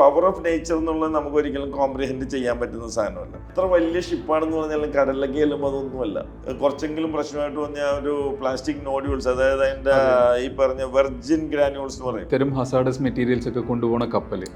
Power of nature എന്നുള്ളത് നമുക്ക് ഒരിക്കലും കോംപ്രിഹെൻഡ് ചെയ്യാൻ പറ്റുന്ന സാധനമല്ല. അത്ര വലിയ ഷിപ്പാണെന്ന് പറഞ്ഞാലും കടലിലേക്ക് ചെല്ലുമ്പോൾ അതൊന്നുമല്ല. കുറച്ചെങ്കിലും പ്രശ്നമായിട്ട് വന്ന ഒരു പ്ലാസ്റ്റിക് നോഡ്യൂൾസ്, അതായത് അതിന്റെ ഈ പറഞ്ഞ വെർജിൻ ഗ്രാനുൾസ് എന്ന് പറയും, ഇത്തരം ഹസാർഡസ് മെറ്റീരിയൽസ് ഒക്കെ കൊണ്ടുപോകുന്ന കപ്പല്,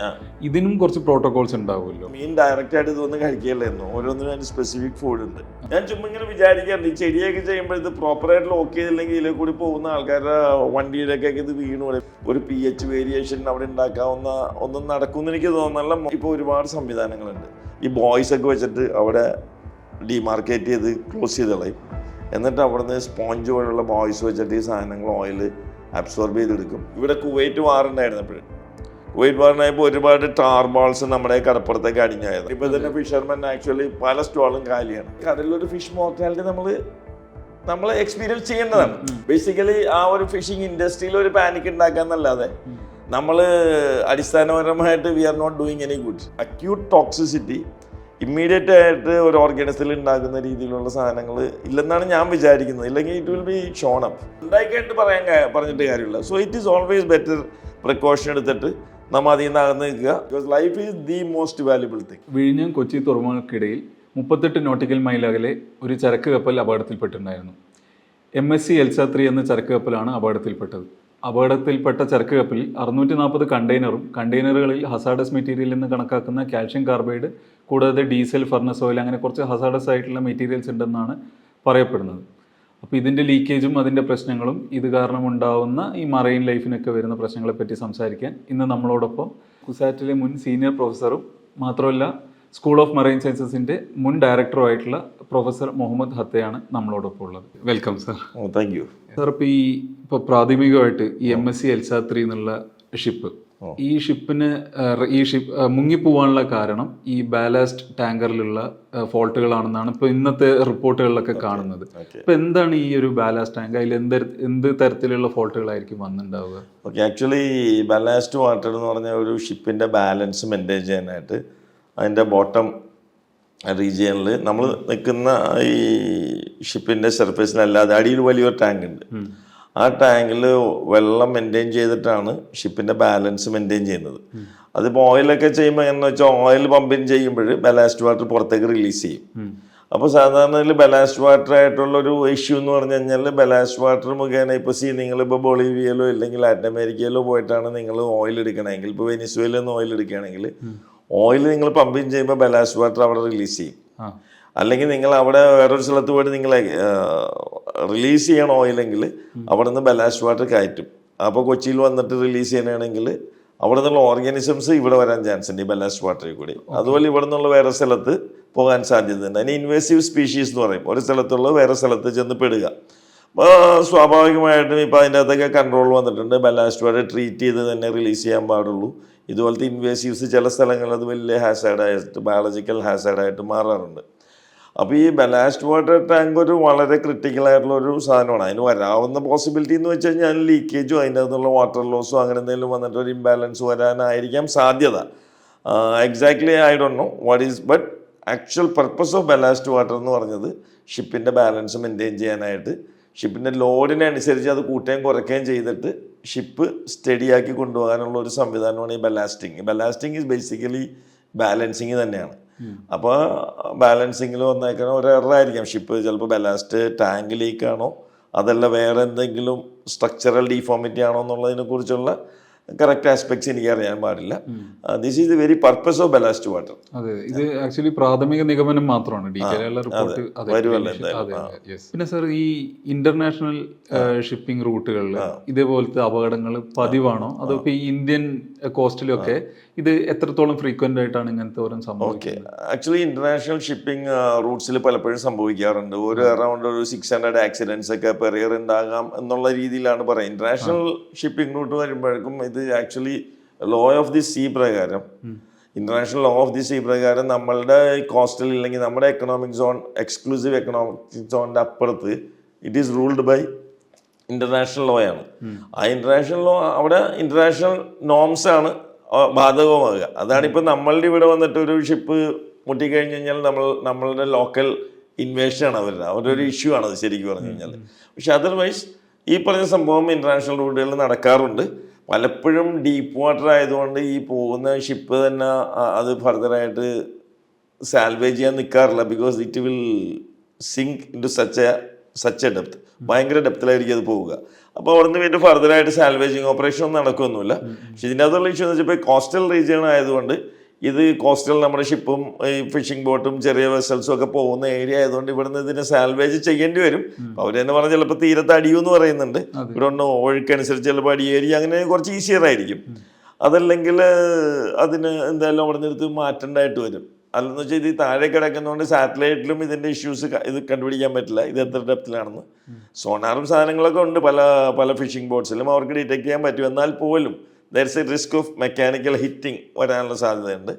ഇതിനും കുറച്ച് പ്രോട്ടോകോൾസ് ഉണ്ടാവുമല്ലോ. മീൻ ഡയറക്റ്റ് ആയിട്ട് ഇതൊന്നും കഴിക്കില്ലായിരുന്നു, ഓരോന്നിനും അതിന് സ്പെസിഫിക് ഫുഡ് ഉണ്ട്. ഞാൻ ചുമ്മാ ഇങ്ങനെ വിചാരിക്കാറുണ്ട്, ഈ ചെടിയൊക്കെ ചെയ്യുമ്പോൾ ഇത് പ്രോപ്പറായിട്ട് ലോക്ക് ചെയ്തില്ലെങ്കിൽ ഇതിലെ കൂടി പോകുന്ന ആൾക്കാരുടെ വണ്ടിയിലൊക്കെ ഇത് വീണു ഒരു pH വേരിയേഷൻ അവിടെ ഉണ്ടാക്കാവുന്ന ഒന്നും നടക്കുമെന്ന് എനിക്ക് തോന്നുന്നില്ല. ഇപ്പോൾ ഒരുപാട് സംവിധാനങ്ങളുണ്ട്. ഈ ബോയ്സ് ഒക്കെ വെച്ചിട്ട് അവിടെ ഡിമാർക്കേറ്റ് ചെയ്ത് ക്ലോസ് ചെയ്ത് കളയും. എന്നിട്ട് അവിടുന്ന് സ്പോഞ്ച് പോലുള്ള ബോയ്സ് വെച്ചിട്ട് ഈ സാധനങ്ങൾ ഓയിൽ അബ്സോർബ് ചെയ്തെടുക്കും. ഇവിടെ കുവൈറ്റ് വാറുണ്ടായിരുന്നപ്പോഴും കുവൈറ്റ് വാറിനായപ്പോൾ ഒരുപാട് ടാർ ബാൾസ് നമ്മുടെ കടപ്പുറത്തേക്ക് അടിഞ്ഞായത്. ഇപ്പോൾ തന്നെ ഫിഷർമെൻ ആക്ച്വലി പല സ്റ്റോളും കാലിയാണ്. കടലിലൊരു ഫിഷ് മോർട്ടാലിറ്റി നമ്മൾ എക്സ്പീരിയൻസ് ചെയ്യേണ്ടതാണ്. ബേസിക്കലി ആ ഒരു ഫിഷിംഗ് ഇൻഡസ്ട്രിയിൽ ഒരു പാനിക് ഉണ്ടാക്കാന്നല്ലാതെ നമ്മൾ അടിസ്ഥാനപരമായിട്ട് we are not doing any good. Acute toxicity immediate ആയിട്ട് ഒരു ഓർഗാനിസത്തിൽ ഉണ്ടാക്കുന്ന രീതിയിലുള്ള സാധനങ്ങൾ ഇല്ലെന്നാണ് ഞാൻ വിചാരിക്കുന്നത്. ഇല്ലെങ്കിൽ it will be shown up. ഉണ്ടായിക്കായിട്ട് പറഞ്ഞിട്ട് കാര്യമില്ല. So it is always better precaution എടുത്തിട്ട് നമ്മൾ അതിൽ നിന്ന് അകന്ന് നിൽക്കുക. Because life is the most valuable thing. വിഴിഞ്ഞം കൊച്ചി തുറമുഖങ്ങൾക്കിടയിൽ 38 നോട്ടിക്കൽ മൈൽ അകലെ ഒരു ചരക്ക് കപ്പൽ അപകടത്തിൽപ്പെട്ടിട്ടുണ്ടായിരുന്നു. MSC എൽസ 3 എന്ന ചരക്ക് കപ്പലാണ് അപകടത്തിൽപ്പെട്ടത്. അപകടത്തിൽപ്പെട്ട ചരക്ക് കപ്പലിൽ 640 കണ്ടെയ്നറുകളിൽ ഹസാർഡസ് മെറ്റീരിയൽ എന്ന് കണക്കാക്കുന്ന കാൽഷ്യം കാർബൈഡ്, കൂടാതെ ഡീസൽ, ഫർണസ് ഓയിൽ, അങ്ങനെ കുറച്ച് ഹസാർഡസ് ആയിട്ടുള്ള മെറ്റീരിയൽസ് ഉണ്ടെന്നാണ് പറയപ്പെടുന്നത്. അപ്പോൾ ഇതിൻ്റെ ലീക്കേജും അതിൻ്റെ പ്രശ്നങ്ങളും ഇത് കാരണം ഉണ്ടാവുന്ന ഈ മറൈൻ ലൈഫിനൊക്കെ വരുന്ന പ്രശ്നങ്ങളെപ്പറ്റി സംസാരിക്കാൻ ഇന്ന് നമ്മളോടൊപ്പം കുസാറ്റിലെ മുൻ സീനിയർ പ്രൊഫസറും മാത്രമല്ല സ്കൂൾ ഓഫ് മറൈൻ സയൻസസിൻ്റെ മുൻ ഡയറക്ടറും ആയിട്ടുള്ള പ്രൊഫസർ മുഹമ്മദ് ഹത്തയാണ് നമ്മളോടൊപ്പം ഉള്ളത്. Welcome sir. Thank you sir. ഇപ്പോൾ പ്രാഥമികമായിട്ട് ഈ MSC എൽസ 3 എന്നുള്ള ഷിപ്പ്, ഈ ഷിപ്പ് മുങ്ങിപ്പോവാനുള്ള കാരണം ഈ ബാലാസ്റ്റ് ടാങ്കറിലുള്ള ഫോൾട്ടുകളാണെന്നാണ് ഇപ്പോൾ ഇന്നത്തെ റിപ്പോർട്ടുകളിലൊക്കെ കാണുന്നത്. അപ്പോൾ എന്താണ് ഈ ഒരു ബാലാസ്റ്റ് ടാങ്ക്? അതിൽ എന്ത് തരത്തിലുള്ള ഫോൾട്ടുകളായിരിക്കും വന്നിട്ടുണ്ടാവുക? ഓക്കെ, ആക്ച്വലി ബാലാസ്റ്റ് വാട്ടർ എന്ന് പറഞ്ഞ ഒരു ഷിപ്പിൻ്റെ ബാലൻസ് മെയിൻറ്റെയിൻ ചെയ്യാനായിട്ട് അതിൻ്റെ ബോട്ടം റീജിയനിൽ നമ്മൾ നിൽക്കുന്ന ഈ ഷിപ്പിൻ്റെ സർഫേസിനല്ലാതെ അടിയിൽ വലിയൊരു ടാങ്ക് ഉണ്ട്. ആ ടാങ്കിൽ വെള്ളം മെയിൻറ്റെയിൻ ചെയ്തിട്ടാണ് ഷിപ്പിൻ്റെ ബാലൻസ് മെയിൻറ്റെയിൻ ചെയ്യുന്നത്. അതിപ്പോൾ ഓയിലൊക്കെ ചെയ്യുമ്പോൾ എന്നു വെച്ചാൽ ഓയിൽ പമ്പിങ് ചെയ്യുമ്പോൾ ബലാസ്റ്റ് വാട്ടർ പുറത്തേക്ക് റിലീസ് ചെയ്യും. അപ്പോൾ സാധാരണ ബലാസ്റ്റ് വാട്ടർ ആയിട്ടുള്ളൊരു ഇഷ്യൂ എന്ന് പറഞ്ഞു കഴിഞ്ഞാൽ ബലാസ്റ്റ് വാട്ടർ മുഖേന ഇപ്പോൾ നിങ്ങളിപ്പോൾ ബൊളീവിയയിലോ ഇല്ലെങ്കിൽ ലാറ്റിൻ അമേരിക്കയിലോ പോയിട്ടാണ് നിങ്ങൾ ഓയിൽ എടുക്കണമെങ്കിൽ, ഇപ്പോൾ വെനിസ്വേലയിൽ നിന്ന് ഓയിൽ എടുക്കുകയാണെങ്കിൽ ഓയിൽ നിങ്ങൾ പമ്പിങ് ചെയ്യുമ്പോൾ ബലാസ്റ്റ് വാട്ടർ അവിടെ റിലീസ് ചെയ്യും. അല്ലെങ്കിൽ നിങ്ങൾ അവിടെ വേറൊരു സ്ഥലത്ത് പോയിട്ട് നിങ്ങൾ റിലീസ് ചെയ്യണം ഓയിലെങ്കിൽ അവിടെ നിന്ന് ബലാസ്റ്റ് വാട്ടർ കയറ്റും. അപ്പോൾ കൊച്ചിയിൽ വന്നിട്ട് റിലീസ് ചെയ്യണമെങ്കിൽ അവിടെ നിന്നുള്ള ഓർഗാനിസംസ് ഇവിടെ വരാൻ ചാൻസ് ഉണ്ട് ഈ ബലാസ്റ്റ് വാട്ടറിൽ കൂടി. അതുപോലെ ഇവിടെ നിന്നുള്ള വേറെ സ്ഥലത്ത് പോകാൻ സാധ്യതയുണ്ട്. അതിന് ഇൻവേസീവ് സ്പീഷീസ് എന്ന് പറയും. ഒരു സ്ഥലത്തുള്ള വേറെ സ്ഥലത്ത് ചെന്ന് പെടുക. അപ്പോൾ സ്വാഭാവികമായിട്ടും ഇപ്പോൾ അതിൻ്റെ അകത്തൊക്കെ കൺട്രോൾ വന്നിട്ടുണ്ട്. ബലാസ്റ്റ് വാട്ടർ ട്രീറ്റ് ചെയ്ത് തന്നെ റിലീസ് ചെയ്യാൻ പാടുള്ളൂ. ഇതുപോലത്തെ ഇൻവേസീവ്സ് ചില സ്ഥലങ്ങളിൽ അത് വലിയ ഹാസാർഡായിട്ട് ബയോളജിക്കൽ ഹാസാർഡായിട്ട് മാറാറുണ്ട്. അപ്പോൾ ഈ ബലാസ്റ്റ് വാട്ടർ ടാങ്ക് ഒരു വളരെ ക്രിട്ടിക്കലായിട്ടുള്ള ഒരു സാധനമാണ്. അതിന് വരാവുന്ന പോസിബിലിറ്റി എന്ന് വെച്ച് കഴിഞ്ഞാൽ ലീക്കേജോ അതിൻ്റെ അകത്തുള്ള വാട്ടർ ലോസോ അങ്ങനെ എന്തെങ്കിലും വന്നിട്ട് ഒരു ഇംബാലൻസ് വരാനായിരിക്കാം സാധ്യത. Exactly I don't know what is, but actual purpose of ballast water എന്ന് പറഞ്ഞത് ഷിപ്പിൻ്റെ ബാലൻസ് മെയിൻറ്റെയിൻ ചെയ്യാനായിട്ട്, ഷിപ്പിൻ്റെ ലോഡിനനുസരിച്ച് അത് കൂട്ടുകയും കുറയ്ക്കുകയും ചെയ്തിട്ട് ഷിപ്പ് സ്റ്റഡിയാക്കി കൊണ്ടുപോകാനുള്ള ഒരു സംവിധാനമാണ് ഈ ബലാസ്റ്റിങ്. ബലാസ്റ്റിങ് ഈസ് ബേസിക്കലി ബാലൻസിങ് തന്നെയാണ്. അപ്പോൾ ബാലൻസിങ്ങിൽ വന്നേക്കണ ഒരു എററായിരിക്കാം. ഷിപ്പ് ചിലപ്പോൾ ബലാസ്റ്റ് ടാങ്ക് ലീക്കാണോ അതല്ല വേറെ എന്തെങ്കിലും സ്ട്രക്ചറൽ ഡീഫോമിറ്റി ആണോ എന്നുള്ളതിനെ കുറിച്ചുള്ള കറക്റ്റ് ആസ്പെക്ട്സ് എനിക്ക് അറിയാൻ പാടില്ല. This is the very purpose of ballast water. അതെ, ഇത് ആക്ച്വലി പ്രാഥമിക നിഗമനം മാത്രമാണ്. റിപ്പോർട്ട് പിന്നെ സാർ, ഈ ഇന്റർനാഷണൽ ഷിപ്പിംഗ് റൂട്ടുകളിൽ ഇതേപോലത്തെ അപകടങ്ങൾ പതിവാണോ? അതോ ഇപ്പൊ ഈ ഇന്ത്യൻ കോസ്റ്റിലൊക്കെ ഇത് എത്രത്തോളം ഫ്രീക്വന്റ് ആയിട്ടാണ് ഇങ്ങനത്തെ ഓരോ സംഭവിക്കുന്നത്? ആക്ച്വലി ഇന്റർനാഷണൽ ഷിപ്പിംഗ് റൂട്ട്സിൽ പലപ്പോഴും സംഭവിക്കാറുണ്ട്. ഒരു അറൗണ്ട് ഒരു 600 ആക്സിഡൻസ് ഒക്കെ പെർ ഇയർ ഉണ്ടാകാം എന്നുള്ള രീതിയിലാണ് പറയുന്നത്. ഇന്റർനാഷണൽ ഷിപ്പിംഗ് റൂട്ട് വരുമ്പോഴേക്കും ഇത് actually law of the sea പ്രകാരം, international law of the sea പ്രകാരം നമ്മളുടെ കോസ്റ്റൽ ഇല്ലെങ്കിൽ നമ്മുടെ എക്കണോമിക് സോൺ, എക്സ്ക്ലൂസീവ് എക്കണോമിക് സോണിന്റെ അപ്പുറത്ത് it is ruled by international law ആണ്. ആ ഇന്റർനാഷണൽ ലോ അവിടെ ഇന്റർനാഷണൽ നോംസ് ആണ് ബാധകമാകുക. അതാണിപ്പോൾ നമ്മളുടെ ഇവിടെ വന്നിട്ട് ഒരു ഷിപ്പ് മുട്ടിക്കഴിഞ്ഞ് കഴിഞ്ഞാൽ നമ്മളുടെ ലോക്കൽ ഇൻവേഷനാണ് അവരുടെ ഒരു ഇഷ്യൂ ആണത് ശരിക്കും പറഞ്ഞു കഴിഞ്ഞാൽ. പക്ഷെ അതർവൈസ് ഈ പറഞ്ഞ സംഭവം ഇന്റർനാഷണൽ റൂട്ടുകളിൽ നടക്കാറുണ്ട്. പലപ്പോഴും ഡീപ്പ് വാട്ടർ ആയതുകൊണ്ട് ഈ പോകുന്ന ഷിപ്പ് തന്നെ അത് ഫർദറായിട്ട് സാൽവേജ് ചെയ്യാൻ നിൽക്കാറില്ല. Because it will sink into such a depth. ഭയങ്കര ഡെപ്തിലായിരിക്കും അത് പോവുക. അപ്പോൾ അവിടെ നിന്ന് വീണ്ടും ഫർദറായിട്ട് സാൽവേജിങ് ഓപ്പറേഷൻ ഒന്നും നടക്കുകയൊന്നുമില്ല. പക്ഷെ ഇതിൻ്റെ അകത്തുള്ള ഇഷ്യൂ എന്ന് വെച്ചാൽ കോസ്റ്റൽ റീജിയൺ ആയതുകൊണ്ട് ഇത് കോസ്റ്റൽ നമ്മുടെ ഷിപ്പും ഈ ഫിഷിംഗ് ബോട്ടും ചെറിയ വെസൽസും ഒക്കെ പോകുന്ന ഏരിയ ആയതുകൊണ്ട് ഇവിടുന്ന് ഇതിനെ സാൽവേജ് ചെയ്യേണ്ടി വരും. അവർ തന്നെ പറഞ്ഞാൽ ചിലപ്പോൾ തീരത്ത് അടിയൂന്ന് പറയുന്നുണ്ട്. ഇവിടെ ഒന്ന് ഒഴുക്കനുസരിച്ച് ചിലപ്പോൾ അടിയേരി അങ്ങനെ കുറച്ച് ഈസിയർ ആയിരിക്കും. അതല്ലെങ്കിൽ അതിന് എന്തായാലും അവിടെ നിന്ന് എടുത്ത് മാറ്റേണ്ടതായിട്ട് വരും. അല്ലെന്ന് വെച്ചാൽ ഇത് താഴെ കിടക്കുന്നതുകൊണ്ട് സാറ്റലൈറ്റിലും ഇതിൻ്റെ ഇഷ്യൂസ് ഇത് കണ്ടുപിടിക്കാൻ പറ്റില്ല ഇത് എത്ര ഡെപ്തിലാണെന്ന്. സോണാറും സാധനങ്ങളൊക്കെ ഉണ്ട് പല ഫിഷിംഗ് ബോട്ട്സിലും, അവർക്ക് ഡിറ്റക്ട് ചെയ്യാൻ പറ്റും. എന്നാൽ പോലും ദർസ് A risk of mechanical hitting വരാനുള്ള സാധ്യതയുണ്ട്.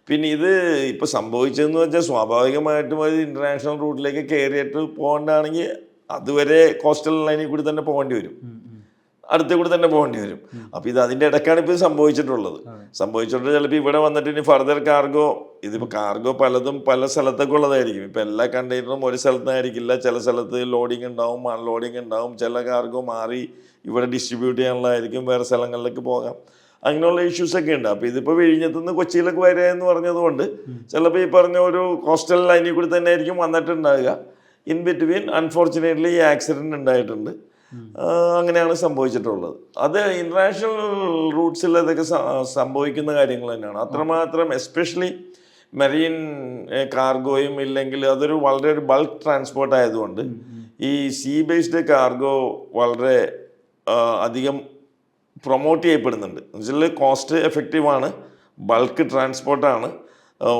പിന്നെ ഇത് ഇപ്പോൾ സംഭവിച്ചതെന്ന് വെച്ചാൽ സ്വാഭാവികമായിട്ടും അത് ഇൻ്റർനാഷണൽ റൂട്ടിലേക്ക് കയറിയിട്ട് പോകേണ്ടതാണെങ്കിൽ അതുവരെ കോസ്റ്റൽ ലൈനിൽ കൂടി തന്നെ പോകേണ്ടി വരും, അടുത്ത കൂടി തന്നെ പോകേണ്ടി വരും. അപ്പോൾ ഇത് അതിൻ്റെ ഇടയ്ക്കാണ് ഇപ്പോൾ ഇത് സംഭവിച്ചിട്ടുള്ളത്. ചിലപ്പോൾ ഇവിടെ വന്നിട്ട് ഇനി ഫർദർ കാർഗോ, ഇതിപ്പോൾ കാർഗോ പലതും പല സ്ഥലത്തൊക്കെ ഉള്ളതായിരിക്കും. ഇപ്പോൾ എല്ലാ കണ്ടെയ്നറും ഒരു സ്ഥലത്തായിരിക്കില്ല. ചില സ്ഥലത്ത് ലോഡിങ് ഉണ്ടാവും, അൺലോഡിങ് ഉണ്ടാവും. ചില കാർഗോ മാറി ഇവിടെ ഡിസ്ട്രിബ്യൂട്ട് ചെയ്യാനുള്ളതായിരിക്കും, വേറെ സ്ഥലങ്ങളിലേക്ക് പോകാം. അങ്ങനെയുള്ള ഇഷ്യൂസൊക്കെ ഉണ്ട്. അപ്പോൾ ഇതിപ്പോൾ വിഴിഞ്ഞത്തുനിന്ന് കൊച്ചിയിലേക്ക് വരിക എന്ന് പറഞ്ഞതുകൊണ്ട് ചിലപ്പോൾ ഈ പറഞ്ഞ ഒരു കോസ്റ്റൽ ലൈനിൽ കൂടി തന്നെ ആയിരിക്കും വന്നിട്ടുണ്ടാകുക. ഇൻ ബിറ്റ്വീൻ അൺഫോർച്ചുനേറ്റ്ലി ഈ ആക്സിഡൻറ്റ് ഉണ്ടായിട്ടുണ്ട്. അങ്ങനെയാണ് സംഭവിച്ചിട്ടുള്ളത്. അത് ഇൻ്റർനാഷണൽ റൂട്ട്സിൽ അതൊക്കെ സംഭവിക്കുന്ന കാര്യങ്ങൾ തന്നെയാണ്. അത്രമാത്രം എസ്പെഷ്യലി മെറീൻ കാർഗോയും ഇല്ലെങ്കിൽ അതൊരു വളരെ ഒരു ബൾക്ക് ട്രാൻസ്പോർട്ട് ആയതുകൊണ്ട് ഈ സീ ബേസ്ഡ് കാർഗോ വളരെ അധികം പ്രൊമോട്ട് ചെയ്യപ്പെടുന്നുണ്ട്. എന്നുവെച്ചാൽ കോസ്റ്റ് എഫക്റ്റീവാണ്, ബൾക്ക് ട്രാൻസ്പോർട്ടാണ്,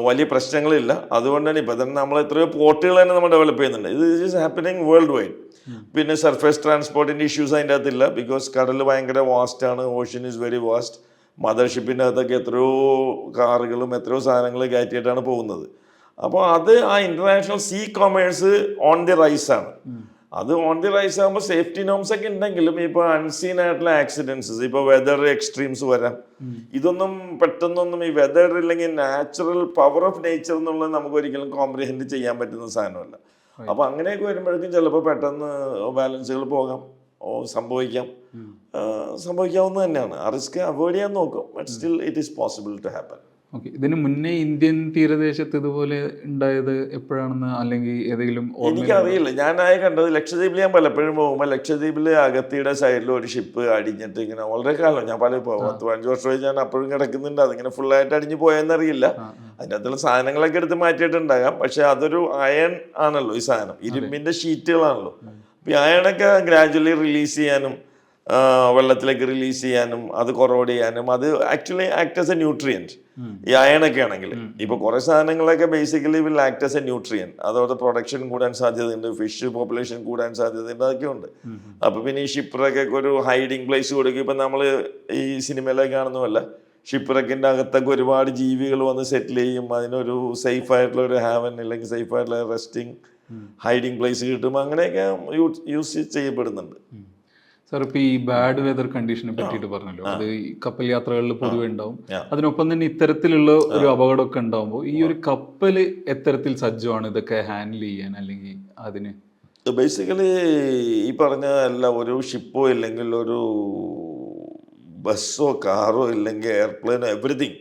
വലിയ പ്രശ്നങ്ങളില്ല. അതുകൊണ്ടാണ് ഇപ്പം തന്നെ നമ്മൾ എത്രയോ പോർട്ടുകൾ തന്നെ നമ്മൾ ഡെവലപ്പ് ചെയ്യുന്നുണ്ട്. ഇത് ഈസ് ഹാപ്പനിങ് വേൾഡ് വൈഡ്. പിന്നെ സർഫേസ് ട്രാൻസ്പോർട്ടിൻ്റെ ഇഷ്യൂസ് അതിൻ്റെ അകത്തില്ല. ബിക്കോസ് കടൽ ഭയങ്കര വാസ്റ്റാണ്, ഓഷ്യൻ ഈസ് വെരി വാസ്റ്റ്. മദർഷിപ്പിൻ്റെ അകത്തൊക്കെ എത്രയോ കാറുകളും എത്രയോ സാധനങ്ങൾ കയറ്റിയിട്ടാണ് പോകുന്നത്. അപ്പോൾ അത് ആ international sea commerce on the റൈസാണ്. അത് ഓൺ ദി റൈസ് ആകുമ്പോൾ സേഫ്റ്റി നോംസ് ഒക്കെ ഉണ്ടെങ്കിലും ഇപ്പോൾ അൺസീൻ ആയിട്ടുള്ള ആക്സിഡൻസ്, ഇപ്പോൾ വെതർ എക്സ്ട്രീംസ് വരാം. ഇതൊന്നും പെട്ടെന്നൊന്നും ഈ വെതർ ഇല്ലെങ്കിൽ നാച്ചുറൽ പവർ ഓഫ് നേച്ചർ എന്നുള്ളത് നമുക്ക് ഒരിക്കലും കോംപ്രിഹെൻഡ് ചെയ്യാൻ പറ്റുന്ന സാധനമല്ല. അപ്പോൾ അങ്ങനെയൊക്കെ വരുമ്പോഴേക്കും ചിലപ്പോൾ പെട്ടെന്ന് ബാലൻസുകൾ പോകാം, സംഭവിക്കാവുന്നത് തന്നെയാണ്. ആ റിസ്ക് അവോയ്ഡ് ചെയ്യാൻ നോക്കും, but still it is possible to happen. Okay, ഇതിന് മുന്നേ ഇന്ത്യൻ തീരദേശത്ത് ഇതുപോലെ ഉണ്ടായത് എപ്പോഴാണെന്ന് അല്ലെങ്കിൽ ഏതെങ്കിലും എനിക്കറിയില്ല. ഞാനായി കണ്ടത് ലക്ഷദ്വീപിൽ ഞാൻ പലപ്പോഴും പോകുമ്പോൾ ലക്ഷദ്വീപിൽ അഗത്തിയുടെ സൈഡിൽ ഒരു ഷിപ്പ് അടിഞ്ഞിട്ട് ഇങ്ങനെ വളരെ കാലം ഞാൻ 10-15 വർഷമായി ഞാൻ അപ്പോഴും കിടക്കുന്നുണ്ട്. അതിങ്ങനെ ഫുള്ളായിട്ട് അടിഞ്ഞു പോയെന്നറിയില്ല. അതിൻ്റെ അകത്തുള്ള സാധനങ്ങളൊക്കെ എടുത്ത് മാറ്റിയിട്ടുണ്ടാകാം. പക്ഷെ അതൊരു അയൺ ആണല്ലോ ഈ സാധനം, ഇരുമ്പിൻ്റെ ഷീറ്റുകളാണല്ലോ. അപ്പോൾ ഈ അയണൊക്കെ ഗ്രാജുവലി റിലീസ് ചെയ്യാനും വെള്ളത്തിലേക്ക് റിലീസ് ചെയ്യാനും അത് കൊറോഡ് ചെയ്യാനും അത് actually act as A nutrient. ഈ അയണൊക്കെ ആണെങ്കിൽ ഇപ്പോൾ കുറേ സാധനങ്ങളൊക്കെ basically will act as A nutrient. അതോടെ പ്രൊഡക്ഷൻ കൂടാൻ സാധ്യതയുണ്ട്, ഫിഷ് പോപ്പുലേഷൻ കൂടാൻ സാധ്യതയുണ്ട്, അതൊക്കെ ഉണ്ട്. അപ്പോൾ പിന്നെ ഈ ഷിപ്പ്രൊക്കെ ഒരു ഹൈഡിങ് പ്ലേസ് കൊടുക്കും. ഇപ്പം നമ്മൾ ഈ സിനിമയിലൊക്കെ കാണുന്നതല്ല, ഷിപ്പ്രക്കിൻ്റെ അകത്തൊക്കെ ഒരുപാട് ജീവികൾ വന്ന് സെറ്റിൽ ചെയ്യും. അതിനൊരു സേഫ് ആയിട്ടുള്ള ഒരു ഹാവൻ അല്ലെങ്കിൽ സേഫ് ആയിട്ടുള്ള റെസ്റ്റിംഗ് ഹൈഡിങ് പ്ലേസ് കിട്ടും. അങ്ങനെയൊക്കെ യൂസ് ചെയ്യപ്പെടുന്നുണ്ട്. സാർ, ഇപ്പോൾ ഈ ബാഡ് വെതർ കണ്ടീഷനെ പറ്റിയിട്ട് പറഞ്ഞല്ലോ, അത് ഈ കപ്പൽ യാത്രകളിൽ പൊതുവെ ഉണ്ടാവും. അതിനൊപ്പം തന്നെ ഇത്തരത്തിലുള്ള ഒരു അപകടമൊക്കെ ഉണ്ടാകുമ്പോൾ ഈ ഒരു കപ്പൽ എത്തരത്തിൽ സജ്ജമാണ് ഇതൊക്കെ ഹാൻഡിൽ ചെയ്യാൻ? അല്ലെങ്കിൽ അതിന് ബേസിക്കലി ഈ പറഞ്ഞ അല്ല, ഒരു ഷിപ്പോ ഇല്ലെങ്കിൽ ഒരു ബസ്സോ കാറോ ഇല്ലെങ്കിൽ എയർപ്ലെയിനോ എവറിഥിങ്,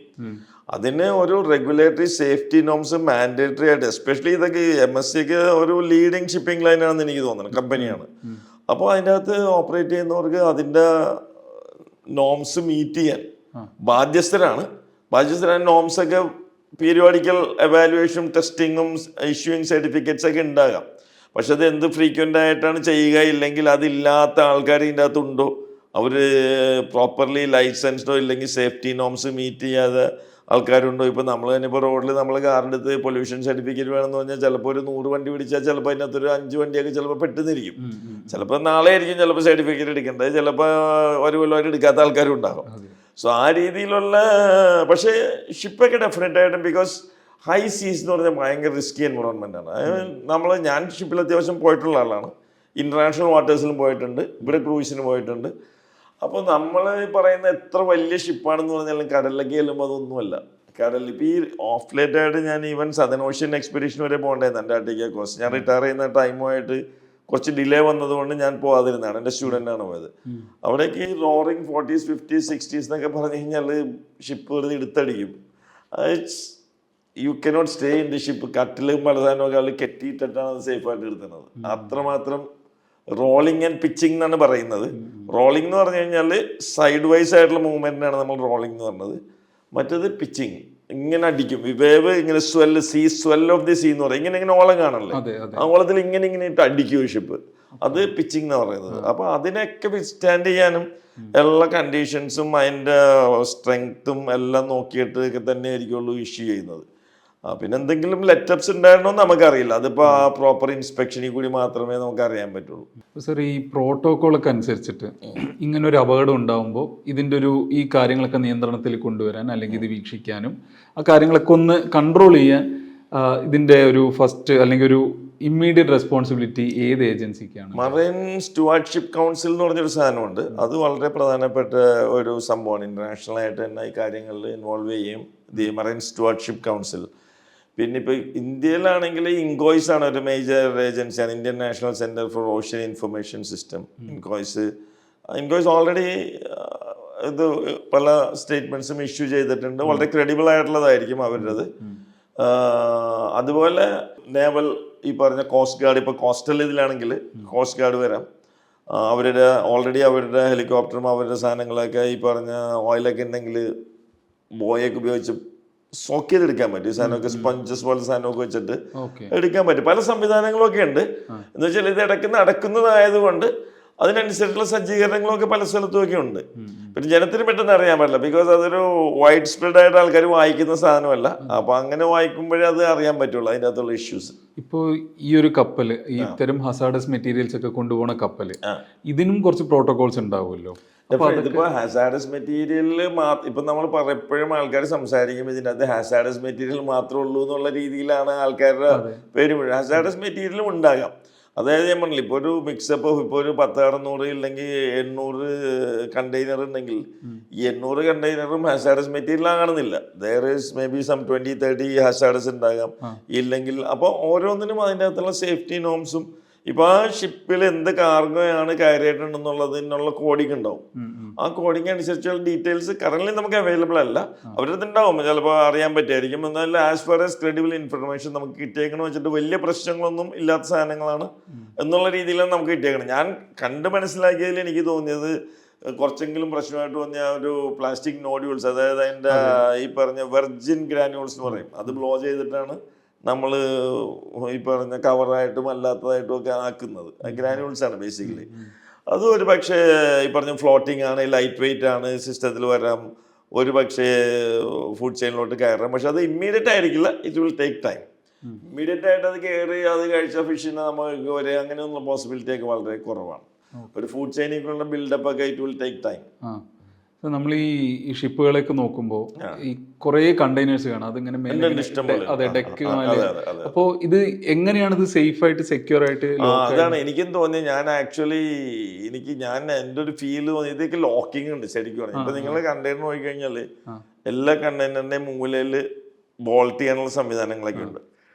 അതിന് ഒരു റെഗുലേറ്ററി സേഫ്റ്റി നോംസ് മാൻഡേറ്ററി ആയിട്ട്, എസ്പെഷ്യലി ഇതൊക്കെ MSCക്ക് ഒരു ലീഡിങ് ഷിപ്പിംഗ് ലൈനാണെന്ന് എനിക്ക് തോന്നുന്നത്, കമ്പനിയാണ്. അപ്പോൾ അതിൻ്റെ അകത്ത് ഓപ്പറേറ്റ് ചെയ്യുന്നവർക്ക് അതിൻ്റെ നോംസ് മീറ്റ് ചെയ്യാൻ ബാധ്യസ്ഥരാണ്. നോംസൊക്കെ പീരിയോഡിക്കൽ എവാലുവേഷനും ടെസ്റ്റിങ്ങും ഇഷ്യൂയിങ് സർട്ടിഫിക്കറ്റ്സ് ഒക്കെ ഉണ്ടാകാം. പക്ഷെ അത് എന്ത് ഫ്രീക്വൻ്റ് ആയിട്ടാണ് ചെയ്യുക, ഇല്ലെങ്കിൽ അതില്ലാത്ത ആൾക്കാർ ഇതിൻ്റെ അകത്തുണ്ടോ, അവർ പ്രോപ്പർലി ലൈസൻസ്ഡോ ഇല്ലെങ്കിൽ സേഫ്റ്റി നോംസ് മീറ്റ് ചെയ്യാതെ ആൾക്കാരുണ്ടോ. ഇപ്പോൾ നമ്മൾ തന്നെ ഇപ്പോൾ റോഡിൽ നമ്മൾ കാറിൻ്റെ അടുത്ത് പൊല്യൂഷൻ സർട്ടിഫിക്കറ്റ് വേണമെന്ന് പറഞ്ഞാൽ ചിലപ്പോൾ ഒരു 100 വണ്ടി പിടിച്ചാൽ ചിലപ്പോൾ അതിനകത്തൊരു 5 വണ്ടിയൊക്കെ ചിലപ്പോൾ പെട്ടെന്നിരിക്കും. ചിലപ്പോൾ നാളെ ആയിരിക്കും ചിലപ്പോൾ സർട്ടിഫിക്കറ്റ് എടുക്കേണ്ടത്, ചിലപ്പോൾ ഒരു കൊല്ലമായിട്ട് എടുക്കാത്ത ആൾക്കാരും ഉണ്ടാകും. സോ ആ രീതിയിലുള്ള, പക്ഷേ ഷിപ്പൊക്കെ ഡെഫിനറ്റായിട്ടും ബിക്കോസ് ഹൈ സീസ് എന്ന് പറഞ്ഞാൽ ഭയങ്കര റിസ്കി എൻവറോൺമെൻറ്റാണ്. ഞാൻ ഷിപ്പിൽ അത്യാവശ്യം പോയിട്ടുള്ള ആളാണ്, ഇൻ്റർനാഷണൽ വാട്ടേഴ്സിലും പോയിട്ടുണ്ട്, ഇവിടെ ക്രൂസിന് പോയിട്ടുണ്ട്. അപ്പോൾ നമ്മൾ പറയുന്ന എത്ര വലിയ ഷിപ്പാണെന്ന് പറഞ്ഞാലും കടലിലേക്ക് ചെല്ലുമ്പോൾ അതൊന്നുമല്ല. കടലിൽ ഇപ്പോൾ ഈ ഓഫ് ലേറ്റായിട്ട് ഞാൻ ഈവൻ സദൻ ഓഷ്യൻ എക്സ്പെഡീഷൻ വരെ പോകേണ്ടായിരുന്നു, അന്റാർട്ടിക്ക കോസ്റ്റ്. ഞാൻ റിട്ടയർ ചെയ്യുന്ന ടൈമുമായിട്ട് കുറച്ച് ഡിലേ വന്നതുകൊണ്ട് ഞാൻ പോകാതിരുന്നതാണ്. എൻ്റെ സ്റ്റുഡൻ്റാണ് പോയത്. അവിടേക്ക് ഈ റോറിങ് 40s 50s 60s എന്നൊക്കെ പറഞ്ഞു കഴിഞ്ഞാൽ ഷിപ്പ് വെറുതെ എടുത്തടിക്കും. You cannot stay in the ship. കട്ടിലും പലതാനൊക്കെ ആൾ കെട്ടിയിട്ടിട്ടാണ് അത് സേഫായിട്ട് എടുക്കുന്നത്. അത്രമാത്രം റോളിങ് ആൻഡ് പിച്ചിങ് എന്നാണ് പറയുന്നത്. റോളിംഗ് എന്ന് പറഞ്ഞു കഴിഞ്ഞാൽ സൈഡ് വൈസ് ആയിട്ടുള്ള മൂവ്മെന്റിനാണ് നമ്മൾ റോളിംഗ് എന്ന് പറഞ്ഞത്. മറ്റേത് പിച്ചിങ്, ഇങ്ങനെ അടിക്കും. വേവ് ഇങ്ങനെ സ്വെൽ ഓഫ് ദി സീ എന്ന് പറയും. ഇങ്ങനെ ഓളം കാണണല്ലേ, ആ ഓളത്തിൽ ഇങ്ങനെ ഇട്ട് അടിക്കും ഷിപ്പ്. അത് പിച്ചിങ് എന്ന് പറയുന്നത്. അപ്പൊ അതിനൊക്കെ വിസ്റ്റാൻഡ് ചെയ്യാനും എല്ലാ കണ്ടീഷൻസും അതിൻ്റെ സ്ട്രെങ്ത്തും എല്ലാം നോക്കിയിട്ട് തന്നെ ആയിരിക്കുള്ളൂ ഇഷ്യൂ ചെയ്യുന്നത്. പിന്നെ എന്തെങ്കിലും ലെറ്റപ്സ് ഉണ്ടായിരുന്നോ നമുക്കറിയില്ല. അതിപ്പോൾ ആ പ്രോപ്പർ ഇൻസ്പെക്ഷനിൽ കൂടി മാത്രമേ നമുക്ക് അറിയാൻ പറ്റുള്ളൂ. സർ, ഈ പ്രോട്ടോക്കോളൊക്കെ അനുസരിച്ചിട്ട് ഇങ്ങനെ ഒരു അപകടം ഉണ്ടാകുമ്പോൾ ഇതിൻ്റെ ഈ കാര്യങ്ങളൊക്കെ നിയന്ത്രണത്തിൽ കൊണ്ടുവരാൻ അല്ലെങ്കിൽ ഇത് വീക്ഷിക്കാനും ആ കാര്യങ്ങളൊക്കെ ഒന്ന് കൺട്രോൾ ചെയ്യാൻ ഇതിൻ്റെ ഒരു ഫസ്റ്റ് അല്ലെങ്കിൽ ഒരു ഇമ്മീഡിയറ്റ് റെസ്പോൺസിബിലിറ്റി ഏത് ഏജൻസിക്കാണ്? മറൈൻ സ്റ്റുവാർഡ്ഷിപ്പ് കൗൺസിൽ എന്ന് പറഞ്ഞൊരു സാധനമുണ്ട്. അത് വളരെ പ്രധാനപ്പെട്ട ഒരു സംഭവമാണ്. ഇന്റർനാഷണൽ ആയിട്ട് തന്നെ ഈ കാര്യങ്ങളിൽ ഇൻവോൾവ് ചെയ്യും ദി മറൈൻ സ്റ്റുവാർഡ്ഷിപ്പ് കൗൺസിൽ. പിന്നെ ഇപ്പോൾ ഇന്ത്യയിലാണെങ്കിൽ ഇൻകോയ്സ് ആണ് ഒരു മേജർ ഏജൻസിയാണ്. Indian national centre for ocean information system, INCOIS already ഇത് പല സ്റ്റേറ്റ്മെന്റ്സും ഇഷ്യൂ ചെയ്തിട്ടുണ്ട്. വളരെ ക്രെഡിബിൾ ആയിട്ടുള്ളതായിരിക്കും അവരുടേത്. അതുപോലെ നേവൽ, ഈ പറഞ്ഞ കോസ്റ്റ് ഗാർഡ്, ഇപ്പോൾ കോസ്റ്റൽ ഇതിലാണെങ്കിൽ കോസ്റ്റ് ഗാർഡ് വരാം. അവരുടെ ഓൾറെഡി അവരുടെ ഹെലികോപ്റ്ററും അവരുടെ സാധനങ്ങളൊക്കെ ഈ പറഞ്ഞ ഓയിലൊക്കെ ഉണ്ടെങ്കിൽ ബോയൊക്കെ ഉപയോഗിച്ച് സോക്ക് ചെയ്തെടുക്കാൻ പറ്റും. ഈ സാധനമൊക്കെ സ്പഞ്ചസ് പോലെ സാധനമൊക്കെ വെച്ചിട്ട് എടുക്കാൻ പറ്റും. പല സംവിധാനങ്ങളൊക്കെ ഉണ്ട്. എന്ന് വെച്ചാൽ ഇത് ഇടയ്ക്ക് നടക്കുന്നതായതുകൊണ്ട് അതിനനുസരിച്ചുള്ള സജ്ജീകരണങ്ങളൊക്കെ പല സ്ഥലത്തും ഒക്കെ ഉണ്ട്. പിന്നെ ജനത്തിന് പെട്ടെന്ന് അറിയാൻ പറ്റില്ല, ബിക്കോസ് അതൊരു വൈഡ് സ്പ്രെഡ് ആയിട്ട് ആൾക്കാർ വായിക്കുന്ന സാധനമല്ല. അപ്പൊ അങ്ങനെ വായിക്കുമ്പോഴേ അത് അറിയാൻ പറ്റുള്ളൂ അതിൻ്റെ അകത്തുള്ള ഇഷ്യൂസ്. ഇപ്പോൾ ഈ ഒരു കപ്പൽ, ഈ ഇത്തരം ഹസാഡസ് മെറ്റീരിയൽസ് ഒക്കെ കൊണ്ടുപോകുന്ന കപ്പൽ, ഇതിനും കുറച്ച് പ്രോട്ടോകോൾസ് ഉണ്ടാവുമല്ലോ. ഇതിപ്പോ ഹാസാഡസ് മെറ്റീരിയലിൽ ഇപ്പൊ നമ്മൾ എപ്പോഴും ആൾക്കാർ സംസാരിക്കും ഇതിനകത്ത് ഹാസാഡസ് മെറ്റീരിയൽ മാത്രമേ ഉള്ളൂ എന്നുള്ള രീതിയിലാണ് ആൾക്കാരുടെ പേര്. ഹാസാഡസ് മെറ്റീരിയലും ഉണ്ടാകാം. അതായത് ഞാൻ പറഞ്ഞില്ല, ഇപ്പോൾ ഒരു മിക്സപ്പ് ഇപ്പോൾ ഒരു 10-600 ഇല്ലെങ്കിൽ 800 കണ്ടെയ്നർ ഉണ്ടെങ്കിൽ ഈ 800 കണ്ടെയ്നറും ഹാസാഡസ് മെറ്റീരിയൽ ആകണമെന്നില്ല. There is may be some 20-30 hazardous ഉണ്ടാകാം. ഇല്ലെങ്കിൽ അപ്പോൾ ഓരോന്നിനും അതിൻ്റെ അകത്തുള്ള സേഫ്റ്റി നോംസും, ഇപ്പൊ ആ ഷിപ്പിൽ എന്ത് കാർഗോയാണ് കയറിയിട്ടുണ്ടെന്നുള്ളതിനുള്ള കോഡിങ് ഉണ്ടാവും. ആ കോഡിങ് അനുസരിച്ചുള്ള ഡീറ്റെയിൽസ് കറന്റ് നമുക്ക് അവൈലബിൾ അല്ല. അവരത് ഉണ്ടാവും, ചിലപ്പോൾ അറിയാൻ പറ്റുമായിരിക്കും. എന്നാൽ as far as credible information നമുക്ക് കിട്ടിയേക്കണം വെച്ചിട്ട് വലിയ പ്രശ്നങ്ങളൊന്നും ഇല്ലാത്ത സാധനങ്ങളാണ് എന്നുള്ള രീതിയിലാണ് നമുക്ക് കിട്ടിയേക്കണം. ഞാൻ കണ്ട് മനസ്സിലാക്കിയതിൽ എനിക്ക് തോന്നിയത് കുറച്ചെങ്കിലും പ്രശ്നമായിട്ട് തോന്നിയ ഒരു പ്ലാസ്റ്റിക് നോഡ്യൂൾസ്, അതായത് അതിൻ്റെ ഈ പറഞ്ഞ വെർജിൻ ഗ്രാനുൾസ് എന്ന് പറയും, അത് ബ്ലോ ചെയ്തിട്ടാണ് നമ്മൾ ഈ പറഞ്ഞ കവറായിട്ടും അല്ലാത്തതായിട്ടും ഒക്കെ ആക്കുന്നത്. ഗ്രാനുൾസ് ആണ് ബേസിക്കലി. അത് ഒരു പക്ഷേ ഈ പറഞ്ഞ ഫ്ലോട്ടിംഗ് ആണ്, ലൈറ്റ് വെയിറ്റ് ആണ്, സിസ്റ്റത്തിൽ വരാം, ഒരു പക്ഷേ ഫുഡ് ചെയിനിലോട്ട് കയറാം. പക്ഷെ അത് ഇമ്മീഡിയറ്റ് ആയിരിക്കില്ല, it will take time. Immediate ആയിട്ട് അത് കയറി അത് കഴിച്ച ഫിഷിനെ നമുക്ക് ഒരേ അങ്ങനെയൊന്നും പോസിബിലിറ്റി ഒക്കെ വളരെ കുറവാണ്. ഒരു ഫുഡ് ചെയിനിലേക്കുള്ള ബിൽഡപ്പ് ഒക്കെ ഇറ്റ് വിൽ ടേക്ക് ടൈം. നമ്മൾ ഈ ഷിപ്പുകളൊക്കെ നോക്കുമ്പോൾ ഈ കുറേ കണ്ടെയ്നേഴ്സ് കാണാം, അതിങ്ങനെ അതെ ഡെക്ക്. അപ്പോൾ ഇത് എങ്ങനെയാണ് ഇത് സേഫ് ആയിട്ട് സെക്യൂർ ആയിട്ട്? അതാണ് എനിക്കും തോന്നിയത്. ഞാൻ എൻ്റെ ഒരു ഫീല് തോന്നി ഇതൊക്കെ ലോക്കിംഗ് ഉണ്ട് ശരിക്കും പറഞ്ഞു. ഇപ്പൊ നിങ്ങൾ കണ്ടെയ്നർ നോക്കി കഴിഞ്ഞാല് എല്ലാ കണ്ടെയ്നറിന്റെയും മൂലയിൽ ബോൾട്ട് ചെയ്യാനുള്ള സംവിധാനങ്ങളൊക്കെ ഉണ്ട്.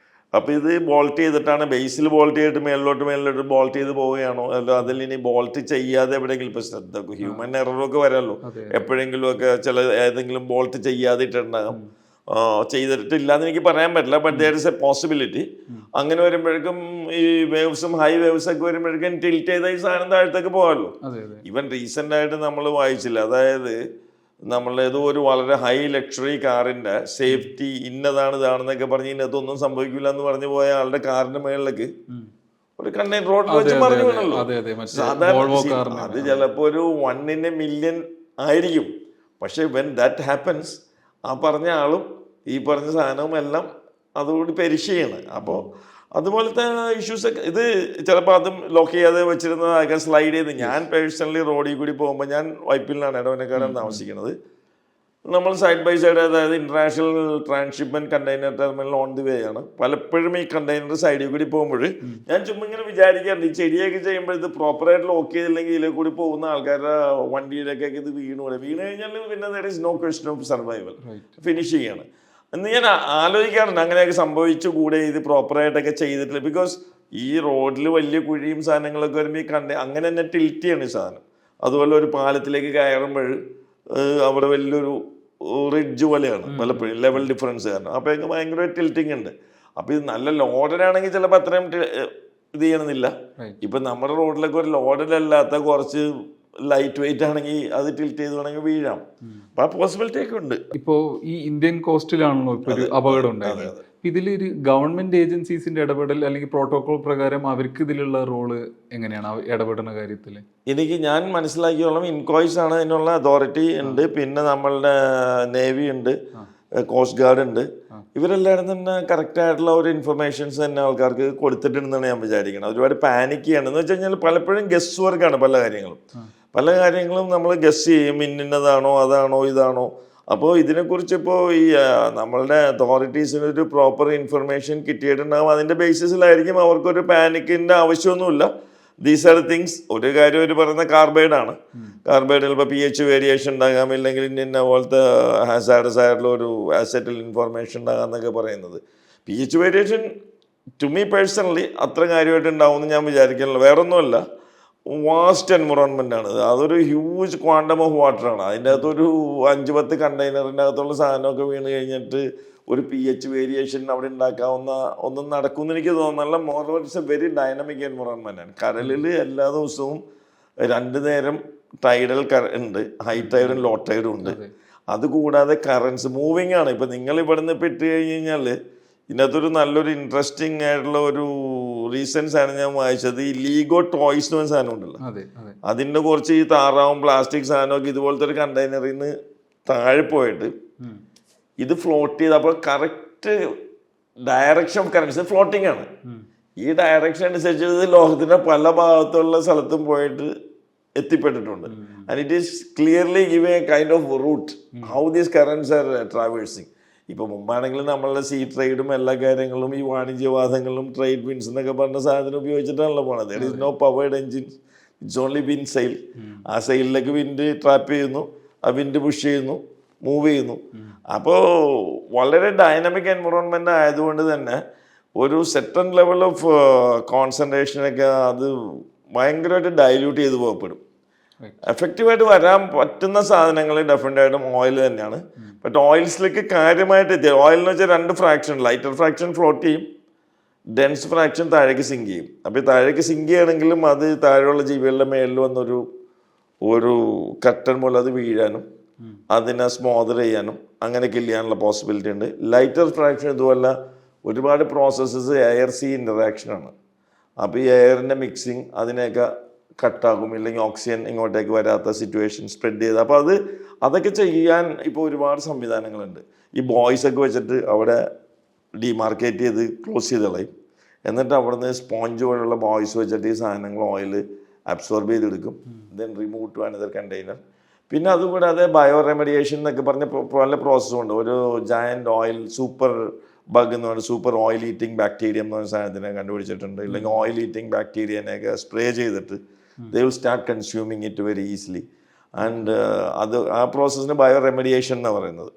അപ്പൊ ഇത് ബോൾട്ട് ചെയ്തിട്ടാണ്, ബേസിൽ ബോൾട്ട് ചെയ്തിട്ട് മേളിലോട്ട് ബോൾട്ട് ചെയ്ത് പോവുകയാണോ, അല്ല അതിൽ ഇനി ബോൾട്ട് ചെയ്യാതെ എവിടെയെങ്കിലും ഇപ്പൊ ശ്രദ്ധ ഹ്യൂമൻ എററൊക്കെ വരാമല്ലോ എപ്പോഴെങ്കിലും ഒക്കെ, ചില ഏതെങ്കിലും ബോൾട്ട് ചെയ്യാതെ ഇട്ടുണ്ടാകും. ചെയ്തിട്ടില്ലാന്ന് എനിക്ക് പറയാൻ പറ്റില്ല, but there is A possibility. അങ്ങനെ വരുമ്പോഴേക്കും ഈ വേവ്സും ഹൈ വേവ്സ് ഒക്കെ വരുമ്പോഴേക്കും ടിൽറ്റ് ചെയ്ത ഈ സാധനം താഴത്തേക്ക് പോകാമല്ലോ. ഈവൻ റീസെന്റ് ആയിട്ട് നമ്മൾ വായിച്ചില്ല, അതായത് നമ്മളേതോ ഒരു വളരെ ഹൈ ലക്ഷറി കാറിന്റെ സേഫ്റ്റി ഇതാണെന്നൊക്കെ പറഞ്ഞ് ഇതിനകത്തൊന്നും സംഭവിക്കില്ല എന്ന് പറഞ്ഞു പോയ ആളുടെ കാറിന്റെ മേളിലേക്ക് ഒരു കണ്ടെയ്നർ റോഡിൽ വെച്ച് മറിഞ്ഞു വീണല്ലോ. സാധാരണ അത് ചിലപ്പോ ഒരു 1 in a million ആയിരിക്കും. പക്ഷെ വെൻ ദാറ്റ് ഹാപ്പൻസ് ആ പറഞ്ഞ ആളും ഈ പറഞ്ഞ സാധനവും എല്ലാം അതുകൂടി പെരിഷ് ചെയ്യണം. അപ്പോൾ അതുപോലത്തെ ഇഷ്യൂസ് ഒക്കെ ഇത് ചിലപ്പോൾ അതും ലോക്ക് ചെയ്യാതെ വെച്ചിരുന്നതൊക്കെ സ്ലൈഡ് ചെയ്ത്. ഞാൻ പേഴ്സണലി റോഡിൽ കൂടി പോകുമ്പോൾ, ഞാൻ വൈപ്പിലാണ് ഇടവനക്കാരാണ് താമസിക്കുന്നത്, നമ്മൾ സൈഡ് ബൈ സൈഡ്, അതായത് international transshipment container terminal on the way ആണ്. പലപ്പോഴും ഈ കണ്ടെയ്നർ സൈഡിൽ കൂടി പോകുമ്പോൾ ഞാൻ ചുമ്മാ ഇങ്ങനെ വിചാരിക്കാറുണ്ട്, ഈ ചെടിയൊക്കെ ചെയ്യുമ്പോൾ ഇത് പ്രോപ്പറായിട്ട് ലോക്ക് ചെയ്തില്ലെങ്കിൽ ഇതിൽ കൂടി പോകുന്ന ആൾക്കാരുടെ വണ്ടിയിലൊക്കെ ഇത് വീണ് കഴിഞ്ഞാൽ പിന്നെ there is no question of survival, finish ചെയ്യാണ് എന്ന് ഞാൻ ആലോചിക്കാറുണ്ട്. അങ്ങനെയൊക്കെ സംഭവിച്ചുകൂടെ ഇത് പ്രോപ്പറായിട്ടൊക്കെ ചെയ്തിട്ടില്ല? ബിക്കോസ് ഈ റോഡിൽ വലിയ കുഴിയും സാധനങ്ങളൊക്കെ വരുമ്പോൾ ഈ അങ്ങനെ തന്നെ ടിൽറ്റ് ചെയ്യണം ഈ സാധനം. അതുപോലെ ഒരു പാലത്തിലേക്ക് കയറുമ്പോൾ അവിടെ വലിയൊരു റിഡ്ജ് പോലെയാണ് പലപ്പോഴും ലെവൽ ഡിഫറൻസ് കാരണം. അപ്പോൾ എനിക്ക് ഭയങ്കര ടിൽറ്റിങ് ഉണ്ട്. അപ്പോൾ ഇത് നല്ല ലോഡഡാണെങ്കിൽ ചിലപ്പോൾ അത്രയും ഇത് ചെയ്യണമെന്നില്ല. ഇപ്പം നമ്മുടെ റോഡിലൊക്കെ ഒരു ലോഡഡല്ലാത്ത കുറച്ച് ലൈറ്റ് വെയിറ്റ് ആണെങ്കിൽ അത് ടിൽറ്റ് ചെയ്ത് വേണമെങ്കിൽ വീഴാം. അപ്പം ആ പോസിബിലിറ്റി ഒക്കെ ഉണ്ട്. ഇപ്പോൾ ഈ ഇന്ത്യൻ കോസ്റ്റിലാണല്ലോ ഇപ്പോൾ ഒരു അപകടം ഉണ്ടായത്. ഇതിലൊരു ഗവൺമെന്റ് ഏജൻസീസിന്റെ ഇടപെടൽ അല്ലെങ്കിൽ പ്രോട്ടോകോൾ പ്രകാരം അവർക്ക് ഇതിലുള്ള റോള് എങ്ങനെയാണ് ഇടപെടുന്ന കാര്യത്തിൽ? ഞാൻ മനസ്സിലാക്കിയോളം ഇൻകോയ്സ് ആണ് അതിനുള്ള അതോറിറ്റി ഉണ്ട്, പിന്നെ നമ്മളുടെ നേവി ഉണ്ട്, കോസ്റ്റ് ഗാർഡ് ഉണ്ട്. ഇവരെല്ലാവരും തന്നെ കറക്റ്റ് ആയിട്ടുള്ള ഒരു ഇൻഫർമേഷൻസ് തന്നെ ആൾക്കാർക്ക് കൊടുത്തിട്ടുണ്ടെന്നാണ് ഞാൻ വിചാരിക്കുന്നത്. ഒരുപാട് പാനിക് ചെയ്യാണ് എന്ന് വെച്ച് കഴിഞ്ഞാൽ പലപ്പോഴും ഗസ് വർക്കാണ് പല കാര്യങ്ങളും നമ്മൾ ഗസ് ചെയ്യും, ഇന്നതാണോ അതാണോ ഇതാണോ. അപ്പോൾ ഇതിനെക്കുറിച്ച് ഇപ്പോൾ ഈ നമ്മളുടെ അതോറിറ്റീസിന് ഒരു പ്രോപ്പർ ഇൻഫർമേഷൻ കിട്ടിയിട്ടുണ്ടാകും. അതിൻ്റെ ബേസിസിലായിരിക്കും അവർക്കൊരു പാനിക്കിൻ്റെ ആവശ്യമൊന്നുമില്ല. These are things. ഒരു കാര്യം ഒരു പറയുന്ന കാർബൈഡാണ്. കാർബൈഡിൽ ഇപ്പോൾ pH വേരിയേഷൻ ഉണ്ടാകാം, ഇല്ലെങ്കിൽ ഇന്ന പോലത്തെ ഹാസാഡസ് ആയിട്ടുള്ള ഒരു ആസെറ്റിൽ ഇൻഫോർമേഷൻ ഉണ്ടാകാം എന്നൊക്കെ പറയുന്നത്. pH variation to me personally അത്ര കാര്യമായിട്ട് ഉണ്ടാവുമെന്ന് ഞാൻ വിചാരിക്കുന്നില്ല. വേറൊന്നുമല്ല, വാസ്റ്റ് എൻവിറോൺമെൻ്റ് ആണ്. അതൊരു ഹ്യൂജ് ക്വാണ്ടം ഓഫ് വാട്ടറാണ്. അതിൻ്റെ അകത്തൊരു 5-10 കണ്ടെയ്നറിൻ്റെ അകത്തുള്ള സാധനമൊക്കെ വീണ് കഴിഞ്ഞിട്ട് ഒരു pH വേരിയേഷൻ അവിടെ ഉണ്ടാക്കാവുന്ന ഒന്നും നടക്കുമെന്ന് എനിക്ക് തോന്നുന്നില്ല. Moreover it's a very dynamic environment ആണ്. കടലിൽ എല്ലാ ദിവസവും 2 നേരം ടൈഡൽ ഉണ്ട്, ഹൈ ടൈഡും ലോ ടൈഡും ഉണ്ട്. അതുകൂടാതെ കറൻസ് മൂവിങ് ആണ്. ഇപ്പം നിങ്ങൾ ഇവിടുന്ന് ഇപ്പോൾ ഇട്ട് കഴിഞ്ഞ് കഴിഞ്ഞാൽ ഇതിനകത്തൊരു നല്ലൊരു ഇൻട്രസ്റ്റിംഗ് ആയിട്ടുള്ള ഒരു റീസൺസ് ആണ് ഞാൻ വായിച്ചത്. ഈ ലീഗോ ടോയ്സ് എന്ന് പറഞ്ഞ സാധനം ഉണ്ടല്ലോ, അതിൻ്റെ കുറച്ച് ഈ താറാവും പ്ലാസ്റ്റിക് സാധനമൊക്കെ ഇതുപോലത്തെ ഒരു കണ്ടെയ്നറിൽ നിന്ന് താഴെ പോയിട്ട് ഇത് ഫ്ലോട്ട് ചെയ്ത്, അപ്പോൾ correct direction of currents floating ആണ്. ഈ ഡയറക്ഷൻ അനുസരിച്ച് ഇത് ലോകത്തിന്റെ പല ഭാഗത്തുള്ള സ്ഥലത്തും പോയിട്ട് എത്തിപ്പെട്ടിട്ടുണ്ട്. And it is clearly give a kind of route how these currents are traversing. ഇപ്പം മുമ്പാണെങ്കിൽ നമ്മളുടെ സീ ട്രേഡും എല്ലാ കാര്യങ്ങളും ഈ വാണിജ്യവാദങ്ങളും ട്രേഡ് വിൻസ് എന്നൊക്കെ പറഞ്ഞ സാധനം ഉപയോഗിച്ചിട്ടാണല്ലോ പോണത്. There is no powered engines, it's only wind sail. ആ സെയിലിലേക്ക് വിൻഡ് ട്രാപ്പ് ചെയ്യുന്നു, ആ വിൻഡ് പുഷ് ചെയ്യുന്നു, മൂവ് ചെയ്യുന്നു. അപ്പോൾ വളരെ ഡൈനാമിക് എൻവിറോൺമെൻ്റ് ആയതുകൊണ്ട് തന്നെ ഒരു സെർട്ടൺ ലെവൽ ഓഫ് കോൺസെൻട്രേഷനൊക്കെ അത് ഭയങ്കരമായിട്ട് ഡൈല്യൂട്ട് ചെയ്ത് പോകപ്പെടും. എഫക്റ്റീവായിട്ട് വരാൻ പറ്റുന്ന സാധനങ്ങൾ ഡെഫിനറ്റായിട്ടും ഓയിൽ തന്നെയാണ്. ബട്ട് ഓയിൽസിലേക്ക് കാര്യമായിട്ട് എത്തിയ ഓയിൽ എന്ന് വെച്ചാൽ 2 ഫ്രാക്ഷൻ, ലൈറ്റർ ഫ്രാക്ഷൻ ഫ്ലോട്ട് ചെയ്യും, ഡെൻസ് ഫ്രാക്ഷൻ താഴേക്ക് സിങ്ക് ചെയ്യും. അപ്പോൾ ഈ താഴേക്ക് സിങ്ക് ചെയ്യണമെങ്കിലും അത് താഴെയുള്ള ജീവികളുടെ മേളിൽ വന്നൊരു കട്ടൻ പോലെ അത് വീഴാനും അതിനെ സ്മോദർ ചെയ്യാനും അങ്ങനെ കില്ല് ചെയ്യാനുള്ള പോസിബിലിറ്റി ഉണ്ട്. ലൈറ്റർ ഫ്രാക്ഷൻ ഇതുപോലെ ഒരുപാട് പ്രോസസ്സസ് എയർ സീ ഇൻ്ററാക്ഷനാണ്. അപ്പോൾ ഈ എയറിൻ്റെ മിക്സിങ് അതിനെയൊക്കെ കട്ടാകും, ഇല്ലെങ്കിൽ ഓക്സിജൻ ഇങ്ങോട്ടേക്ക് വരാത്ത സിറ്റുവേഷൻ സ്പ്രെഡ് ചെയ്ത്. അപ്പോൾ അതൊക്കെ ചെയ്യാൻ ഇപ്പോൾ ഒരുപാട് സംവിധാനങ്ങളുണ്ട്. ഈ ബോയ്സൊക്കെ വെച്ചിട്ട് അവിടെ ഡിമാർക്കേറ്റ് ചെയ്ത് ക്ലോസ് ചെയ്ത് കളയും. എന്നിട്ട് അവിടുന്ന് സ്പോഞ്ച് പോലുള്ള ബോയ്സ് വെച്ചിട്ട് ഈ സാധനങ്ങൾ ഓയിൽ അബ്സോർബ് ചെയ്തെടുക്കും, then remove to another container. പിന്നെ അതുകൂടാതെ ബയോ റെമഡിയേഷൻ എന്നൊക്കെ പറഞ്ഞ പല പ്രോസസ്സും ഉണ്ട്. ഒരു ജയൻറ്റ് ഓയിൽ സൂപ്പർ ബഗ് എന്ന് പറഞ്ഞാൽ സൂപ്പർ ഓയിൽ ഈറ്റിംഗ് ബാക്ടീരിയ എന്ന് പറഞ്ഞ സാധനത്തിനെ കണ്ടുപിടിച്ചിട്ടുണ്ട്. ഇല്ലെങ്കിൽ ഓയിൽ ഈറ്റിംഗ് ബാക്ടീരിയനെയൊക്കെ സ്പ്രേ ചെയ്തിട്ട് they will start consuming it very easily. And ആ പ്രോസസ്സിന് ബയോ റെമഡിയേഷൻ എന്നാണ് പറയുന്നത്.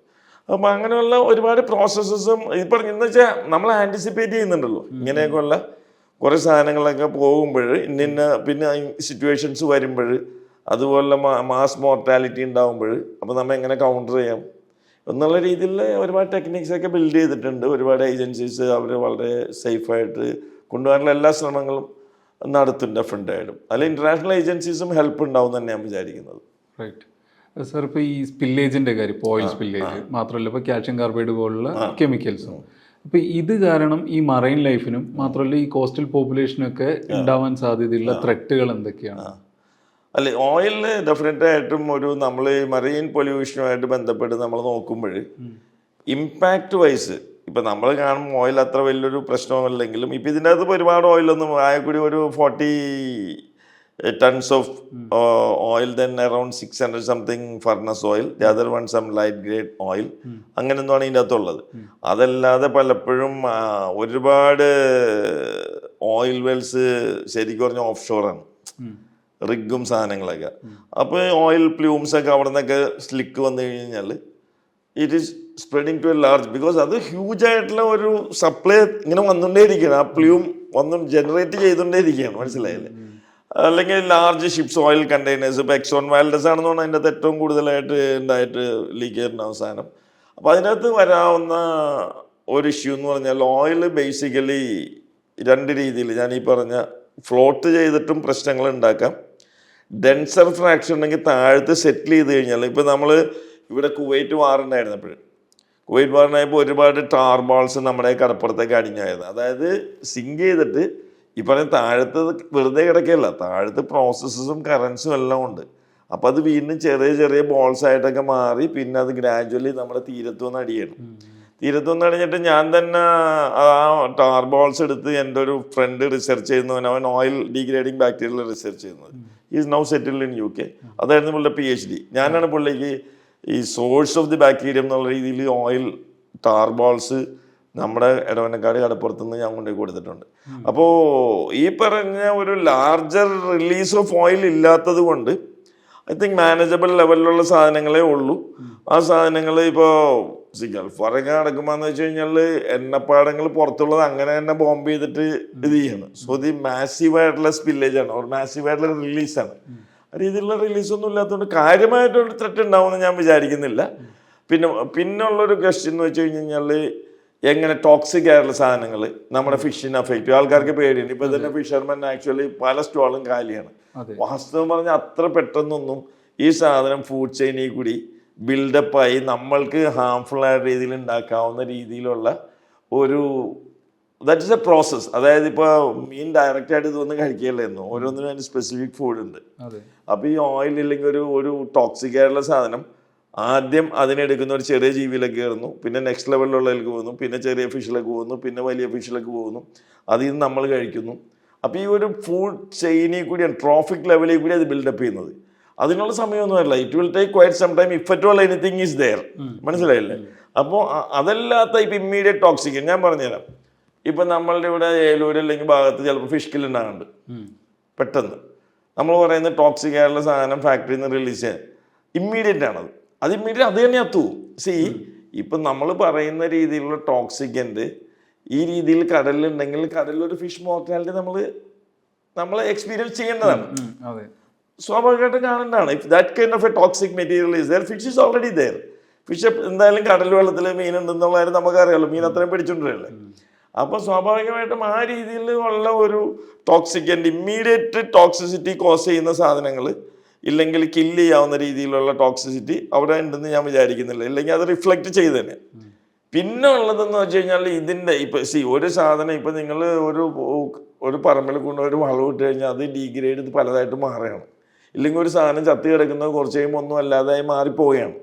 അപ്പം അങ്ങനെയുള്ള ഒരുപാട് പ്രോസസ്സസും ഇപ്പം എന്ന് വെച്ചാൽ നമ്മൾ ആൻറ്റിസിപ്പേറ്റ് ചെയ്യുന്നുണ്ടല്ലോ ഇങ്ങനെയൊക്കെയുള്ള കുറേ സാധനങ്ങളൊക്കെ പോകുമ്പോൾ പിന്നെ സിറ്റുവേഷൻസ് വരുമ്പോൾ അതുപോലെ മാസ് മോർട്ടാലിറ്റി ഉണ്ടാകുമ്പോൾ അപ്പോൾ നമ്മൾ എങ്ങനെ കൗണ്ടർ ചെയ്യാം എന്നുള്ള രീതിയിൽ ഒരുപാട് ടെക്നിക്സൊക്കെ ബിൽഡ് ചെയ്തിട്ടുണ്ട്. ഒരുപാട് ഏജൻസീസ് അവർ വളരെ സേഫായിട്ട് കൊണ്ടുപോകാനുള്ള എല്ലാ ശ്രമങ്ങളും നടത്തും ഡെഫിനറ്റായിട്ടും. അതിൽ ഇൻ്റർനാഷണൽ ഏജൻസീസും ഹെൽപ്പ് ഉണ്ടാവും തന്നെ ഞാൻ വിചാരിക്കുന്നത്. റൈറ്റ് സാർ, ഇപ്പോൾ ഈ സ്പില്ലേജിൻ്റെ കാര്യം, ഇപ്പോൾ ഓയിൽ സ്പില്ലേജ് മാത്രമല്ല, ഇപ്പോൾ കാൽഷ്യം കാർബൈഡ് പോലുള്ള കെമിക്കൽസും, അപ്പോൾ ഇത് കാരണം ഈ മറൈൻ ലൈഫിനും മാത്രമല്ല ഈ കോസ്റ്റൽ പോപ്പുലേഷനൊക്കെ ഉണ്ടാവാൻ സാധ്യതയുള്ള ത്രെട്ടുകൾ എന്തൊക്കെയാണ്? അല്ലെ, ഓയിലിൽ ഡെഫിനറ്റായിട്ടും നമ്മൾ ഈ മറീൻ പൊല്യൂഷനുമായിട്ട് ബന്ധപ്പെട്ട് നമ്മൾ നോക്കുമ്പോൾ ഇമ്പാക്റ്റ് വൈസ് ഇപ്പം നമ്മൾ കാണുമ്പോൾ ഓയിൽ അത്ര വലിയൊരു പ്രശ്നമല്ലെങ്കിലും ഇപ്പം ഇതിൻ്റെ അകത്ത് ഒരുപാട് ഓയിലൊന്നും ആയക്കൂടി ഒരു 40 tons of oil, then around 600 something furnace oil, the other one some light grade oil, അങ്ങനെ ഒന്നുമാണ് ഇതിൻ്റെ അകത്തുള്ളത്. അതല്ലാതെ പലപ്പോഴും ഒരുപാട് ഓയിൽ വെൽസ് ശരിക്കും പറഞ്ഞാൽ ഓഫ് ഷോറാണ്, റിഗും സാധനങ്ങളൊക്കെ. അപ്പോൾ ഓയിൽ പ്ലൂംസൊക്കെ അവിടെ നിന്നൊക്കെ സ്ലിക്ക് വന്നു കഴിഞ്ഞാൽ it is spreading to a large, because അത് ഹ്യൂജ് ആയിട്ടുള്ള ഒരു സപ്ലൈ ഇങ്ങനെ വന്നുകൊണ്ടേയിരിക്കുകയാണ്. ആ പ്ലൂം ഒന്നും ജനറേറ്റ് ചെയ്തുകൊണ്ടേ ഇരിക്കുകയാണ്, മനസ്സിലായില്ലേ? അല്ലെങ്കിൽ ലാർജ് ഷിപ്സ് ഓയിൽ കണ്ടെയ്നേഴ്സ്, ഇപ്പോൾ എക്സോൺ വാൽഡസ് ആണെന്ന് പറഞ്ഞാൽ അതിൻ്റെ അകത്ത് ഏറ്റവും കൂടുതലായിട്ട് ഉണ്ടായിട്ട് ലീക്ക് ചെയ്യുന്ന അവസാനം. അപ്പോൾ അതിനകത്ത് വരാവുന്ന ഒരു ഇഷ്യൂ എന്ന് പറഞ്ഞാൽ ഓയിൽ ബേസിക്കലി രണ്ട് രീതിയിൽ ഞാൻ ഈ പറഞ്ഞ ഫ്ലോട്ട് ചെയ്തിട്ടും പ്രശ്നങ്ങൾ ഉണ്ടാക്കാം. ഡെൻസർ ഫ്രാക്ഷൻ ഉണ്ടെങ്കിൽ താഴത്ത് സെറ്റിൽ ചെയ്ത് കഴിഞ്ഞാൽ, ഇപ്പോൾ നമ്മൾ ഇവിടെ കുവൈറ്റ് വാറുണ്ടായിരുന്നപ്പോഴും, കുവൈറ്റ് വാറിനായപ്പോൾ ഒരുപാട് ടാർ ബോൾസ് നമ്മുടെ കടപ്പുറത്തേക്ക് അടിഞ്ഞായിരുന്നു. അതായത് സിങ്ക് ചെയ്തിട്ട് ഈ പറഞ്ഞ താഴത്ത് വെറുതെ കിടക്കുകയല്ല, താഴത്ത് പ്രോസസ്സും കറൻസും എല്ലാം ഉണ്ട്. അപ്പോൾ അത് വീണ്ടും ചെറിയ ചെറിയ ബോൾസ് ആയിട്ടൊക്കെ മാറി പിന്നെ അത് ഗ്രാജുവലി നമ്മുടെ തീരത്ത് വന്ന് അടിയണം. തീരത്ത് വന്ന് അടിഞ്ഞിട്ട് ഞാൻ തന്നെ ആ ടാർ ബോൾസ് എടുത്ത് എൻ്റെ ഒരു ഫ്രണ്ട് റിസർച്ച് ചെയ്യുന്നവൻ, അവൻ ഓയിൽ ഡീഗ്രേഡിങ് ബാക്ടീരിയൽ റിസർച്ച് ചെയ്യുന്നത്. Is now settled in UK. അതായിരുന്നു പുള്ളിയുടെ PhD. ഞാനാണ് പുള്ളിക്ക് ഈ സോഴ്സ് ഓഫ് ദി ബാക്ടീരിയം എന്നുള്ള രീതിയിൽ ഓയിൽ ടാർ ബോൾസ് നമ്മുടെ ഇടവനക്കാട് കടപ്പുറത്തുനിന്ന് ഞാൻ കൊണ്ടുപോയി കൊടുത്തിട്ടുണ്ട്. അപ്പോൾ ഈ പറഞ്ഞ ഒരു ലാർജർ റിലീസ് ഓഫ് ഓയിൽ ഇല്ലാത്തത് കൊണ്ട് ഐ തിങ്ക് മാനേജബിൾ ലെവലിലുള്ള സാധനങ്ങളേ ഉള്ളൂ. ആ സാധനങ്ങൾ ഇപ്പോൾ ഗൾഫ് വാറൊക്കെ നടക്കുമ്പോന്ന് വെച്ച് കഴിഞ്ഞാൽ എണ്ണപ്പാടങ്ങൾ പുറത്തുള്ളത് അങ്ങനെ തന്നെ ബോംബ് ചെയ്തിട്ട് ഇത് ചെയ്യണം. സോ ദി മാസീവായിട്ടുള്ള സ്പില്ലേജ് ആണ്, ഒരു മാസീവായിട്ടുള്ള റിലീസാണ്. ആ രീതിയിലുള്ള റിലീസൊന്നും ഇല്ലാത്തതുകൊണ്ട് കാര്യമായിട്ടൊരു ത്രെറ്റ് ഉണ്ടാവുമെന്ന് ഞാൻ വിചാരിക്കുന്നില്ല. പിന്നുള്ളൊരു ക്വസ്റ്റ്യൻ എന്ന് വെച്ച് കഴിഞ്ഞാൽ എങ്ങനെ ടോക്സിക് ആയിട്ടുള്ള സാധനങ്ങൾ നമ്മുടെ ഫിഷിനെ അഫക്റ്റ് ചെയ്യും. ആൾക്കാർക്ക് പേടിയുണ്ട്. ഇപ്പൊ തന്നെ ഫിഷർമാൻ ആക്ച്വലി പല സ്റ്റോളും കാലിയാണ്. വാസ്തവം പറഞ്ഞാൽ അത്ര പെട്ടെന്നൊന്നും ഈ സാധനം ഫുഡ് ചെയിനിൽ കൂടി ബിൽഡപ്പായി നമ്മൾക്ക് ഹാംഫുൾ ആയ രീതിയിൽ ഉണ്ടാക്കാവുന്ന രീതിയിലുള്ള ഒരു ദാറ്റ് ഇസ് എ പ്രോസസ്. അതായത് ഇപ്പോൾ മീൻ ഡയറക്റ്റ് ആയിട്ട് ഇതൊന്നും കഴിക്കുകയല്ലായിരുന്നു, ഓരോന്നിനും അതിന് സ്പെസിഫിക് ഫുഡ് ഉണ്ട്. അപ്പോൾ ഈ ഓയിൽ ഇല്ലെങ്കിൽ ഒരു ടോക്സിക് ആയിട്ടുള്ള സാധനം ആദ്യം അതിനെടുക്കുന്ന ഒരു ചെറിയ ജീവിയിലേക്ക് കയറുന്നു, പിന്നെ നെക്സ്റ്റ് ലെവലിലുള്ളതിലേക്ക് പോകുന്നു, പിന്നെ ചെറിയ ഫിഷിലേക്ക് പോകുന്നു, പിന്നെ വലിയ ഫിഷിലേക്ക് പോകുന്നു, അതിൽ നിന്ന് നമ്മൾ കഴിക്കുന്നു. അപ്പോൾ ഈ ഒരു ഫുഡ് ചെയിനിൽ കൂടിയാണ് ട്രോഫിക് ലെവലിൽ കൂടി അത് ബിൽഡപ്പ് ചെയ്യുന്നത്. അതിനുള്ള സമയമൊന്നുമല്ല. It will take quite some time if at all anything is there. മനസ്സിലായില്ലേ? അപ്പോൾ അതല്ലാത്ത ഇപ്പം ഇമ്മീഡിയറ്റ് ടോക്സിക് ഞാൻ പറഞ്ഞുതരാം. ഇപ്പം നമ്മളുടെ ഇവിടെ ഏലൂര് അല്ലെങ്കിൽ ഭാഗത്ത് ചിലപ്പോൾ ഫിഷ് കിൽ ഉണ്ടാകുന്നുണ്ട്. പെട്ടെന്ന് നമ്മൾ പറയുന്ന ടോക്സിക് ആയിട്ടുള്ള സാധനം ഫാക്ടറിയിൽ നിന്ന് റിലീസ് ചെയ്യാൻ ഇമ്മീഡിയറ്റ് ആണത്. അത് ഇമ്മീഡിയറ്റ് അത് തന്നെ എത്തും. ഇപ്പം നമ്മൾ പറയുന്ന രീതിയിലുള്ള ടോക്സിക്കൻ്റ് ഈ രീതിയിൽ കടലിലുണ്ടെങ്കിൽ കടലിലൊരു ഫിഷ് മോർട്ടാലിറ്റി നമ്മൾ എക്സ്പീരിയൻസ് ചെയ്യേണ്ടതാണ്, സ്വാഭാവികമായിട്ട് കാണേണ്ടതാണ്. If that kind of a toxic material is there, fish is already there. Fish എന്തായാലും കടൽ വെള്ളത്തിൽ മീനുണ്ടെന്നുള്ള കാര്യം നമുക്കറിയാമല്ലോ, മീൻ അത്രയും പിടിച്ചോണ്ടിരല്ലേ. അപ്പോൾ സ്വാഭാവികമായിട്ടും ആ രീതിയിൽ ഉള്ള ഒരു ടോക്സിക്കൻ്റ് ഇമ്മീഡിയറ്റ് ടോക്സിസിറ്റി കോസ് ചെയ്യുന്ന സാധനങ്ങൾ ഇല്ലെങ്കിൽ കില്ല് ചെയ്യാവുന്ന രീതിയിലുള്ള ടോക്സിസിറ്റി അവിടെ ഉണ്ടെന്ന് ഞാൻ വിചാരിക്കുന്നില്ല. ഇല്ലെങ്കിൽ അത് റിഫ്ലക്റ്റ് ചെയ്ത് തന്നെ. പിന്നെ ഉള്ളതെന്ന് വെച്ച് കഴിഞ്ഞാൽ ഇതിൻ്റെ ഇപ്പം ഒരു സാധനം ഇപ്പം നിങ്ങൾ ഒരു പറമ്പിൽ കൊണ്ട് ഒരു വളം ഇട്ട് കഴിഞ്ഞാൽ അത് ഡീഗ്രേഡ് ചെയ്ത് പലതായിട്ട് മാറുകയാണ്. ഇല്ലെങ്കിൽ ഒരു സാധനം ചത്ത് കിടക്കുന്നത് കുറച്ച് കഴിയുമ്പോൾ ഒന്നും അല്ലാതായി മാറിപ്പോവുകയാണ്.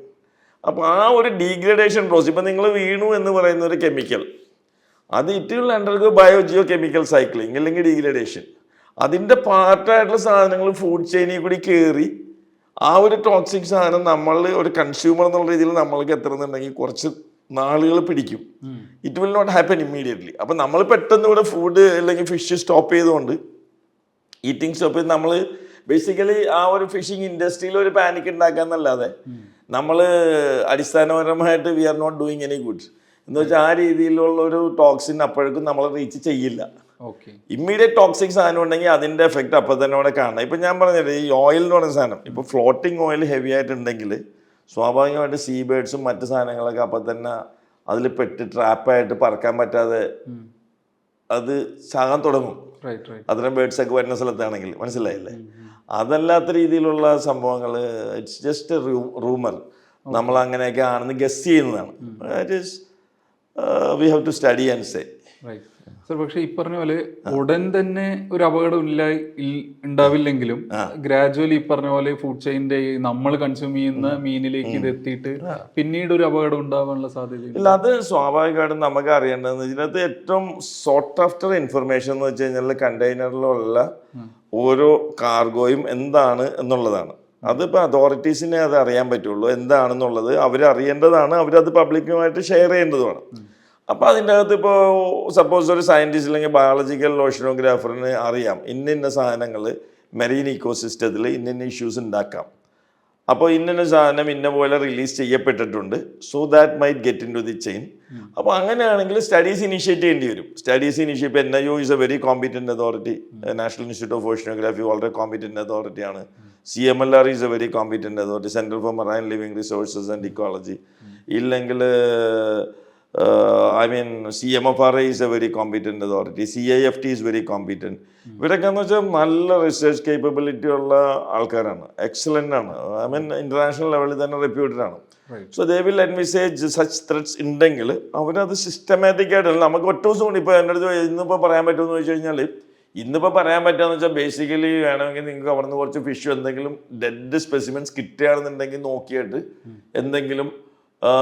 അപ്പോൾ ആ ഒരു ഡീഗ്രേഡേഷൻ പ്രോസസ്, ഇപ്പം നിങ്ങൾ വീണു എന്ന് പറയുന്ന ഒരു കെമിക്കൽ, അത് it will undergo biogeo chemical cycling അല്ലെങ്കിൽ ഡീഗ്രേഡേഷൻ. അതിൻ്റെ പാർട്ടായിട്ടുള്ള സാധനങ്ങൾ ഫുഡ് ചെയിനിൽ കൂടി കയറി ആ ഒരു ടോക്സിക് സാധനം നമ്മൾ ഒരു കൺസ്യൂമർ എന്നുള്ള രീതിയിൽ നമ്മൾക്ക് എത്തുന്നുണ്ടെങ്കിൽ കുറച്ച് നാളുകൾ പിടിക്കും. It will not happen immediately. അപ്പം നമ്മൾ പെട്ടെന്ന് ഇവിടെ ഫുഡ് അല്ലെങ്കിൽ ഫിഷ് സ്റ്റോപ്പ് ചെയ്തുകൊണ്ട് ഈറ്റിംഗ് സ്റ്റോപ്പ് ചെയ്ത് നമ്മൾ ബേസിക്കലി ആ ഒരു ഫിഷിംഗ് ഇൻഡസ്ട്രിയിൽ ഒരു പാനിക് ഉണ്ടാക്കാന്നല്ലാതെ നമ്മൾ അടിസ്ഥാനപരമായിട്ട് we are not doing any good എന്ന് വെച്ചാൽ ആ രീതിയിലുള്ള ഒരു ടോക്സിൻ അപ്പോഴേക്കും നമ്മൾ റീച്ച് ചെയ്യില്ല. ഇമ്മീഡിയറ്റ് ടോക്സിക് സാധനം ഉണ്ടെങ്കിൽ അതിൻ്റെ എഫക്റ്റ് അപ്പോൾ തന്നെ അവിടെ കാണാം. ഇപ്പം ഞാൻ പറഞ്ഞത് ഈ ഓയിൽ എന്ന് പറയുന്ന സാധനം ഇപ്പോൾ ഫ്ലോട്ടിംഗ് ഓയിൽ ഹെവി ആയിട്ടുണ്ടെങ്കിൽ സ്വാഭാവികമായിട്ട് സീ ബേഡ്സും മറ്റു സാധനങ്ങളൊക്കെ അപ്പം തന്നെ അതിൽ പെട്ട് ട്രാപ്പായിട്ട് പറക്കാൻ പറ്റാതെ അത് ചാകാൻ തുടങ്ങും. അത്തരം ബേഡ്സൊക്കെ വരുന്ന സ്ഥലത്താണെങ്കിൽ, മനസ്സിലായില്ലേ? അതല്ലാത്ത രീതിയിലുള്ള സംഭവങ്ങൾ ഇറ്റ്സ് ജസ്റ്റ് റൂമർ. നമ്മൾ അങ്ങനെയൊക്കെ ആണെന്ന് ഗസ് ചെയ്യുന്നതാണ്. That is we have to study and say. Sir, പക്ഷെ ഈ പറഞ്ഞ പോലെ ഉടൻ തന്നെ ഒരു അപകടം ഉണ്ടാവില്ലെങ്കിലും ഗ്രാജുവലി ഈ പറഞ്ഞ പോലെ ഫുഡ് ചെയിൻ്റെ നമ്മൾ കൺസ്യൂം ചെയ്യുന്ന മീനിലേക്ക് ഇത് എത്തിയിട്ട് പിന്നീട് ഒരു അപകടം ഉണ്ടാവാനുള്ള സാധ്യത ഇല്ല. അത് സ്വാഭാവികമായിട്ടും നമുക്ക് അറിയേണ്ടതെന്ന് ഇതിനകത്ത് ഏറ്റവും സോർട്ട് ആഫ്റ്റർ ഇൻഫർമേഷൻ എന്ന് വെച്ച് കഴിഞ്ഞാൽ കണ്ടെയ്നറിലുള്ള ഓരോ കാർഗോയും എന്താണ് എന്നുള്ളതാണ്. അതിപ്പോൾ അതോറിറ്റീസിനെ അത് അറിയാൻ പറ്റുള്ളൂ എന്താണെന്നുള്ളത്. അവരറിയേണ്ടതാണ്, അവരത് പബ്ലിക്കുമായിട്ട് ഷെയർ ചെയ്യേണ്ടതുമാണ്. അപ്പോൾ അതിൻ്റെ അകത്ത് ഇപ്പോൾ സപ്പോസ് ഒരു സയൻറ്റിസ്റ്റ് അല്ലെങ്കിൽ ബയോളജിക്കൽ ഓഷ്യനോഗ്രാഫറിന് അറിയാം ഇന്ന സാധനങ്ങൾ മെറീൻ ഇക്കോസിസ്റ്റത്തിൽ ഇന്ന ഇഷ്യൂസ് ഉണ്ടാക്കാം. അപ്പോൾ ഇന്ന സാധനം ഇന്ന പോലെ റിലീസ് ചെയ്യപ്പെട്ടിട്ടുണ്ട്, so that might get into the chain. അപ്പോൾ അങ്ങനെയാണെങ്കിൽ സ്റ്റഡീസ് ഇനിഷ്യേറ്റ് ചെയ്യേണ്ടി വരും. Studies initiate NIO is a very competent authority. National institute of oceanography വളരെ കോമ്പീറ്റന്റ് അതോറിറ്റിയാണ്. CMLR is a very competent authority, centre for marine living resources and ecology. ഇല്ലെങ്കിൽ CMFRA is a very competent authority, CIFT is very competent. ഇവരൊക്കെ എന്ന് വെച്ചാൽ നല്ല research capability ഉള്ള ആൾക്കാരാണ്, excellent ആണ്. ഇന്റർനാഷണൽ ലെവലിൽ തന്നെ റെപ്യൂട്ടഡ് ആണ്. So they will envisage such threats ഉണ്ടെങ്കിൽ അവരത് സിസ്റ്റമാറ്റിക് ആയിട്ടല്ല. നമുക്ക് ഒറ്റ ദിവസം കൊണ്ട് ഇപ്പോൾ എൻ്റെ അടുത്ത് ഇന്നിപ്പോൾ പറയാൻ പറ്റുമെന്ന് ചോദിച്ചു കഴിഞ്ഞാൽ, ഇന്നിപ്പോൾ പറയാൻ പറ്റുകയെന്ന് വെച്ചാൽ ബേസിക്കലി വേണമെങ്കിൽ നിങ്ങൾക്ക് അവിടെ നിന്ന് കുറച്ച് ഫിഷ് എന്തെങ്കിലും ഡെഡ് സ്പെസിമെൻസ് കിട്ടുകയാണെന്നുണ്ടെങ്കിൽ നോക്കിയിട്ട് എന്തെങ്കിലും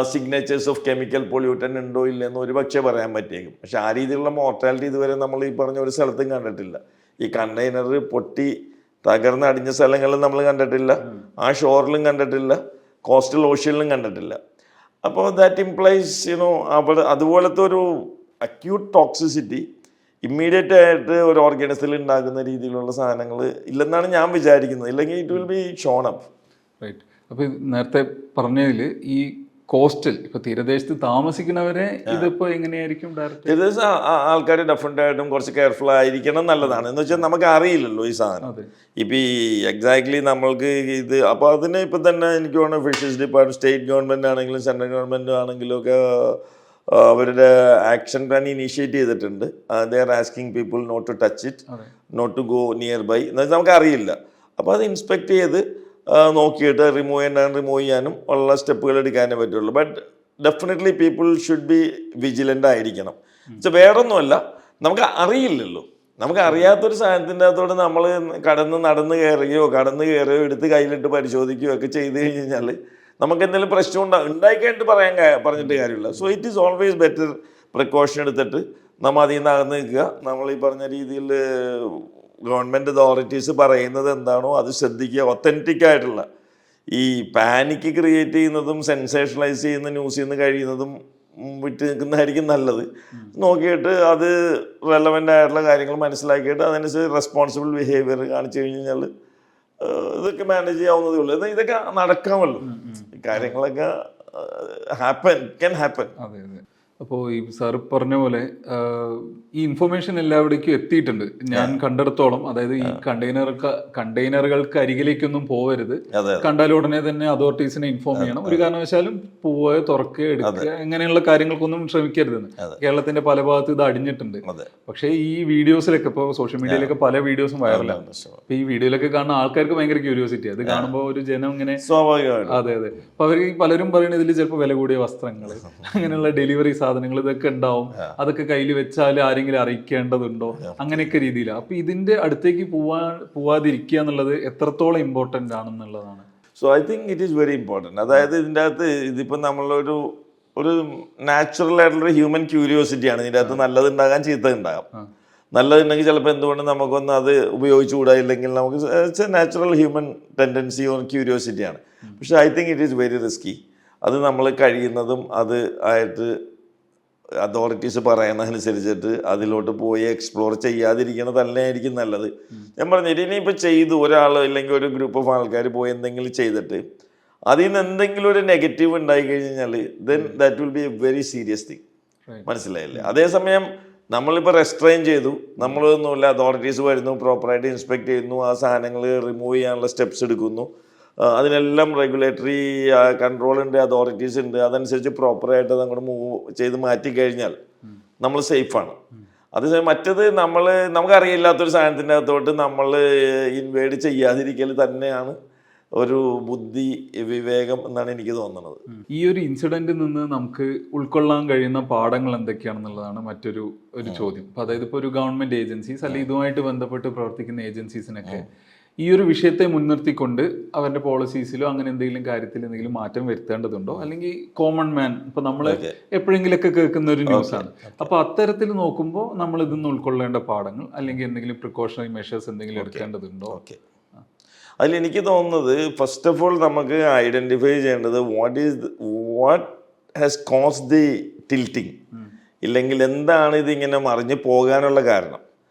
സിഗ്നേച്ചേഴ്സ് ഓഫ് കെമിക്കൽ പൊല്യൂട്ടൻ ഉണ്ടോ ഇല്ലെന്ന് ഒരു പക്ഷേ പറയാൻ പറ്റിയേക്കും. പക്ഷെ ആ രീതിയിലുള്ള മോർട്ടാലിറ്റി ഇതുവരെ നമ്മൾ ഈ പറഞ്ഞ ഒരു സ്ഥലത്തും കണ്ടിട്ടില്ല. ഈ കണ്ടെയ്നർ പൊട്ടി തകർന്ന് അടിഞ്ഞ സ്ഥലങ്ങളിലും നമ്മൾ കണ്ടിട്ടില്ല, ആ ഷോറിലും കണ്ടിട്ടില്ല, കോസ്റ്റൽ ഓഷ്യനിലും കണ്ടിട്ടില്ല. അപ്പോൾ ദാറ്റ് ഇംപ്ലൈസ് അവിടെ അതുപോലത്തെ ഒരു അക്യൂട്ട് ടോക്സിസിറ്റി ഇമ്മീഡിയറ്റ് ആയിട്ട് ഒരു ഓർഗാനിസത്തിൽ ഉണ്ടാകുന്ന രീതിയിലുള്ള സാധനങ്ങൾ ഇല്ലെന്നാണ് ഞാൻ വിചാരിക്കുന്നത്. ഇല്ലെങ്കിൽ it will be shown up. Right. അപ്പോൾ നേരത്തെ പറഞ്ഞതിൽ ഈ കോസ്റ്റൽ ഇപ്പൊ തീരദേശത്ത് താമസിക്കുന്നവരെ ഇതിപ്പോ എങ്ങനെയായിരിക്കും തീരദേശ ആൾക്കാർ ഡെഫിനറ്റായിട്ടും കുറച്ച് കെയർഫുൾ ആയിരിക്കണം, നല്ലതാണ്. എന്ന് വെച്ചാൽ നമുക്ക് അറിയില്ലല്ലോ ഈ സാധനം. ഇപ്പം ഈ എക്സാക്ട്ലി നമ്മൾക്ക് ഇത് അപ്പോൾ അതിന് ഇപ്പം തന്നെ എനിക്ക് തോന്നുന്നു ഫിഷറീസ് ഡിപ്പാർട്ട്മെന്റ്, സ്റ്റേറ്റ് ഗവൺമെന്റ് ആണെങ്കിലും സെൻട്രൽ ഗവൺമെന്റ് ആണെങ്കിലും ഒക്കെ അവരുടെ ആക്ഷൻ പ്ലാൻ ഇനീഷ്യേറ്റ് ചെയ്തിട്ടുണ്ട്. They are asking people not to touch it, not to go nearby. എന്ന് വെച്ചാൽ നമുക്ക് അറിയില്ല. അപ്പോൾ അത് ഇൻസ്പെക്ട് ചെയ്ത് നോക്കിയിട്ട് റിമൂവ് ചെയ്യാനും ഉള്ള സ്റ്റെപ്പുകൾ എടുക്കാനേ പറ്റുള്ളൂ. But definitely people should be vigilant ആയിരിക്കണം. വെച്ചാൽ വേറൊന്നുമല്ല, നമുക്ക് അറിയില്ലല്ലോ. നമുക്ക് അറിയാത്തൊരു സാധനത്തിൻ്റെ അകത്തോട് നമ്മൾ നടന്ന് കയറുകയോ എടുത്ത് കയ്യിലിട്ട് പരിശോധിക്കുകയോ ഒക്കെ ചെയ്ത് കഴിഞ്ഞാൽ നമുക്ക് എന്തെങ്കിലും പ്രശ്നം ഉണ്ടായിക്കായിട്ട് പറഞ്ഞിട്ട് കാര്യമില്ല. So it is always better precaution എടുത്തിട്ട് നമ്മൾ അതിൽ നിന്ന് അകന്ന് നിൽക്കുക. നമ്മൾ ഈ പറഞ്ഞ രീതിയിൽ ഗവൺമെൻറ് അതോറിറ്റീസ് പറയുന്നത് എന്താണോ അത് ശ്രദ്ധിക്കുക. ഒത്തൻറ്റിക് ആയിട്ടുള്ള ഈ പാനിക്ക് ക്രിയേറ്റ് ചെയ്യുന്നതും സെൻസേഷണലൈസ് ചെയ്യുന്ന ന്യൂസിൽ നിന്ന് കഴിയുന്നതും വിട്ട് നിൽക്കുന്നതായിരിക്കും നല്ലത്. നോക്കിയിട്ട് അത് റെലവൻ്റ് ആയിട്ടുള്ള കാര്യങ്ങൾ മനസ്സിലാക്കിയിട്ട് അതിനനുസരിച്ച് റെസ്പോൺസിബിൾ ബിഹേവിയർ കാണിച്ചു കഴിഞ്ഞാൽ ഇതൊക്കെ മാനേജ് ചെയ്യാവുന്നതേ ഉള്ളൂ. എന്നാൽ ഇതൊക്കെ നടക്കാമല്ലോ, കാര്യങ്ങളൊക്കെ ക്യാൻ ഹാപ്പൻ. അതെ അതെ. അപ്പോൾ ഈ സാർ പറഞ്ഞ പോലെ ഈ ഇൻഫർമേഷൻ എല്ലാവിടേക്കും എത്തിയിട്ടുണ്ട്. ഞാൻ കണ്ടെടുത്തോളം, അതായത് ഈ കണ്ടെയ്നറുകൾക്ക് അരികിലേക്കൊന്നും പോകരുത്, കണ്ടാൽ ഉടനെ തന്നെ അതോറിറ്റീസിനെ ഇൻഫോം ചെയ്യണം, ഒരു കാരണവശാലും പോവുക, തുറക്കുക, എടുക്കുക, ഇങ്ങനെയുള്ള കാര്യങ്ങൾക്കൊന്നും ശ്രമിക്കരുതെന്ന്. കേരളത്തിന്റെ പല ഭാഗത്ത് ഇത് അടിഞ്ഞിട്ടുണ്ട്. പക്ഷേ ഈ വീഡിയോസിലൊക്കെ ഇപ്പോൾ സോഷ്യൽ മീഡിയയിലൊക്കെ പല വീഡിയോസും വൈറലാണ്. അപ്പൊ ഈ വീഡിയോയിലൊക്കെ കാണുന്ന ആൾക്കാർക്ക് ഭയങ്കര ക്യൂരിയോസിറ്റി, അത് കാണുമ്പോൾ ഒരു ജനം ഇങ്ങനെ. അതെ അതെ. അപ്പൊ അവർ പലരും പറയുന്നത് ഇതിൽ ചിലപ്പോൾ വില കൂടിയ വസ്ത്രങ്ങൾ, അങ്ങനെയുള്ള ഡെലിവറി സാധനങ്ങൾ ഇതൊക്കെ ഉണ്ടാവും, അതൊക്കെ കയ്യിൽ വെച്ചാൽ ആരെങ്കിലും അറിയിക്കേണ്ടതുണ്ടോ, അങ്ങനെയൊക്കെ രീതിയിലാണ്. അപ്പൊ ഇതിന്റെ അടുത്തേക്ക് പോവാതിരിക്കുക എന്നുള്ളത് എത്രത്തോളം ഇമ്പോർട്ടന്റ് ആണെന്നുള്ളതാണ്. So I think it is very important. അതായത് ഇതിൻ്റെ അകത്ത് ഇതിപ്പോൾ നമ്മളൊരു നാച്ചുറൽ ആയിട്ടുള്ളൊരു ഹ്യൂമൻ ക്യൂരിയോസിറ്റിയാണ് ഇതിൻ്റെ അകത്ത്. നല്ലതുണ്ടാകാൻ ചീത്തതുണ്ടാകാം. നല്ലതുണ്ടെങ്കിൽ ചിലപ്പോൾ എന്തുകൊണ്ട് നമുക്കൊന്ന് അത് ഉപയോഗിച്ചുകൂടാ, ഇല്ലെങ്കിൽ നമുക്ക് നാച്ചുറൽ ഹ്യൂമൻ ടെൻഡൻസി ഓർ ക്യൂരിയോസിറ്റിയാണ്. പക്ഷേ I think it is very risky. അത് നമ്മൾ കഴിയുന്നതും അത് ആയിട്ട് അതോറിറ്റീസ് പറയുന്നതനുസരിച്ചിട്ട് അതിലോട്ട് പോയി എക്സ്പ്ലോർ ചെയ്യാതിരിക്കുന്നത് തന്നെയായിരിക്കും നല്ലത്. ഞാൻ പറഞ്ഞിട്ട് ഇനിയിപ്പോൾ ചെയ്തു ഒരാൾ അല്ലെങ്കിൽ ഒരു ഗ്രൂപ്പ് ഓഫ് ആൾക്കാർ പോയി എന്തെങ്കിലും ചെയ്തിട്ട് അതിൽ നിന്ന് എന്തെങ്കിലും ഒരു നെഗറ്റീവ് ഉണ്ടായി കഴിഞ്ഞാൽ then that will be A very serious thing. മനസ്സിലായില്ലേ? അതേസമയം നമ്മളിപ്പോൾ റെസ്ട്രെയിൻ ചെയ്തു, നമ്മളൊന്നുമില്ല, അതോറിറ്റീസ് വരുന്നു, പ്രോപ്പറായിട്ട് ഇൻസ്പെക്ട് ചെയ്യുന്നു, ആ സാധനങ്ങൾ റിമൂവ് ചെയ്യാനുള്ള സ്റ്റെപ്സ് എടുക്കുന്നു, അതിനെല്ലാം റെഗുലേറ്ററി കൺട്രോളുണ്ട്, അതോറിറ്റീസ് ഉണ്ട്, അതനുസരിച്ച് പ്രോപ്പറായിട്ട് അത് അങ്ങോട്ട് മൂവ് ചെയ്ത് മാറ്റിക്കഴിഞ്ഞാൽ നമ്മൾ സേഫാണ്. അതേസമയം മറ്റത് നമുക്കറിയില്ലാത്തൊരു സാധനത്തിൻ്റെ അകത്തോട്ട് നമ്മൾ ഇൻവേഡ് ചെയ്യാതിരിക്കൽ തന്നെയാണ് ഒരു ബുദ്ധി വിവേകം എന്നാണ് എനിക്ക് തോന്നുന്നത്. ഈ ഒരു ഇൻസിഡന്റിൽ നിന്ന് നമുക്ക് ഉൾക്കൊള്ളാൻ കഴിയുന്ന പാഠങ്ങൾ എന്തൊക്കെയാണെന്നുള്ളതാണ് മറ്റൊരു ചോദ്യം. അതായത് ഇപ്പോൾ ഒരു ഗവൺമെന്റ് ഏജൻസീസ് അല്ലെങ്കിൽ ഇതുമായിട്ട് ബന്ധപ്പെട്ട് പ്രവർത്തിക്കുന്ന ഏജൻസീസിനൊക്കെ ഈ ഒരു വിഷയത്തെ മുൻനിർത്തിക്കൊണ്ട് അവരുടെ പോളിസീസിലോ അങ്ങനെ എന്തെങ്കിലും കാര്യത്തിൽ എന്തെങ്കിലും മാറ്റം വരുത്തേണ്ടതുണ്ടോ? അല്ലെങ്കിൽ കോമൺ മാൻ ഇപ്പൊ നമ്മൾ എപ്പോഴെങ്കിലൊക്കെ കേൾക്കുന്ന ഒരു ന്യൂസാണ്. അപ്പൊ അത്തരത്തിൽ നോക്കുമ്പോൾ നമ്മൾ ഇതിന്ന് ഉൾക്കൊള്ളേണ്ട പാഠങ്ങൾ അല്ലെങ്കിൽ എന്തെങ്കിലും പ്രിക്കോഷണറി മെഷേഴ്സ് എന്തെങ്കിലും എടുക്കേണ്ടതുണ്ടോ? അതിലെനിക്ക് തോന്നുന്നത് ഫസ്റ്റ് ഓഫ് ഓൾ നമുക്ക് ഐഡന്റിഫൈ ചെയ്യേണ്ടത് what has caused the tilting, ഇല്ലെങ്കിൽ എന്താണ് ഇതിങ്ങനെ മറിഞ്ഞ് പോകാനുള്ള കാരണം.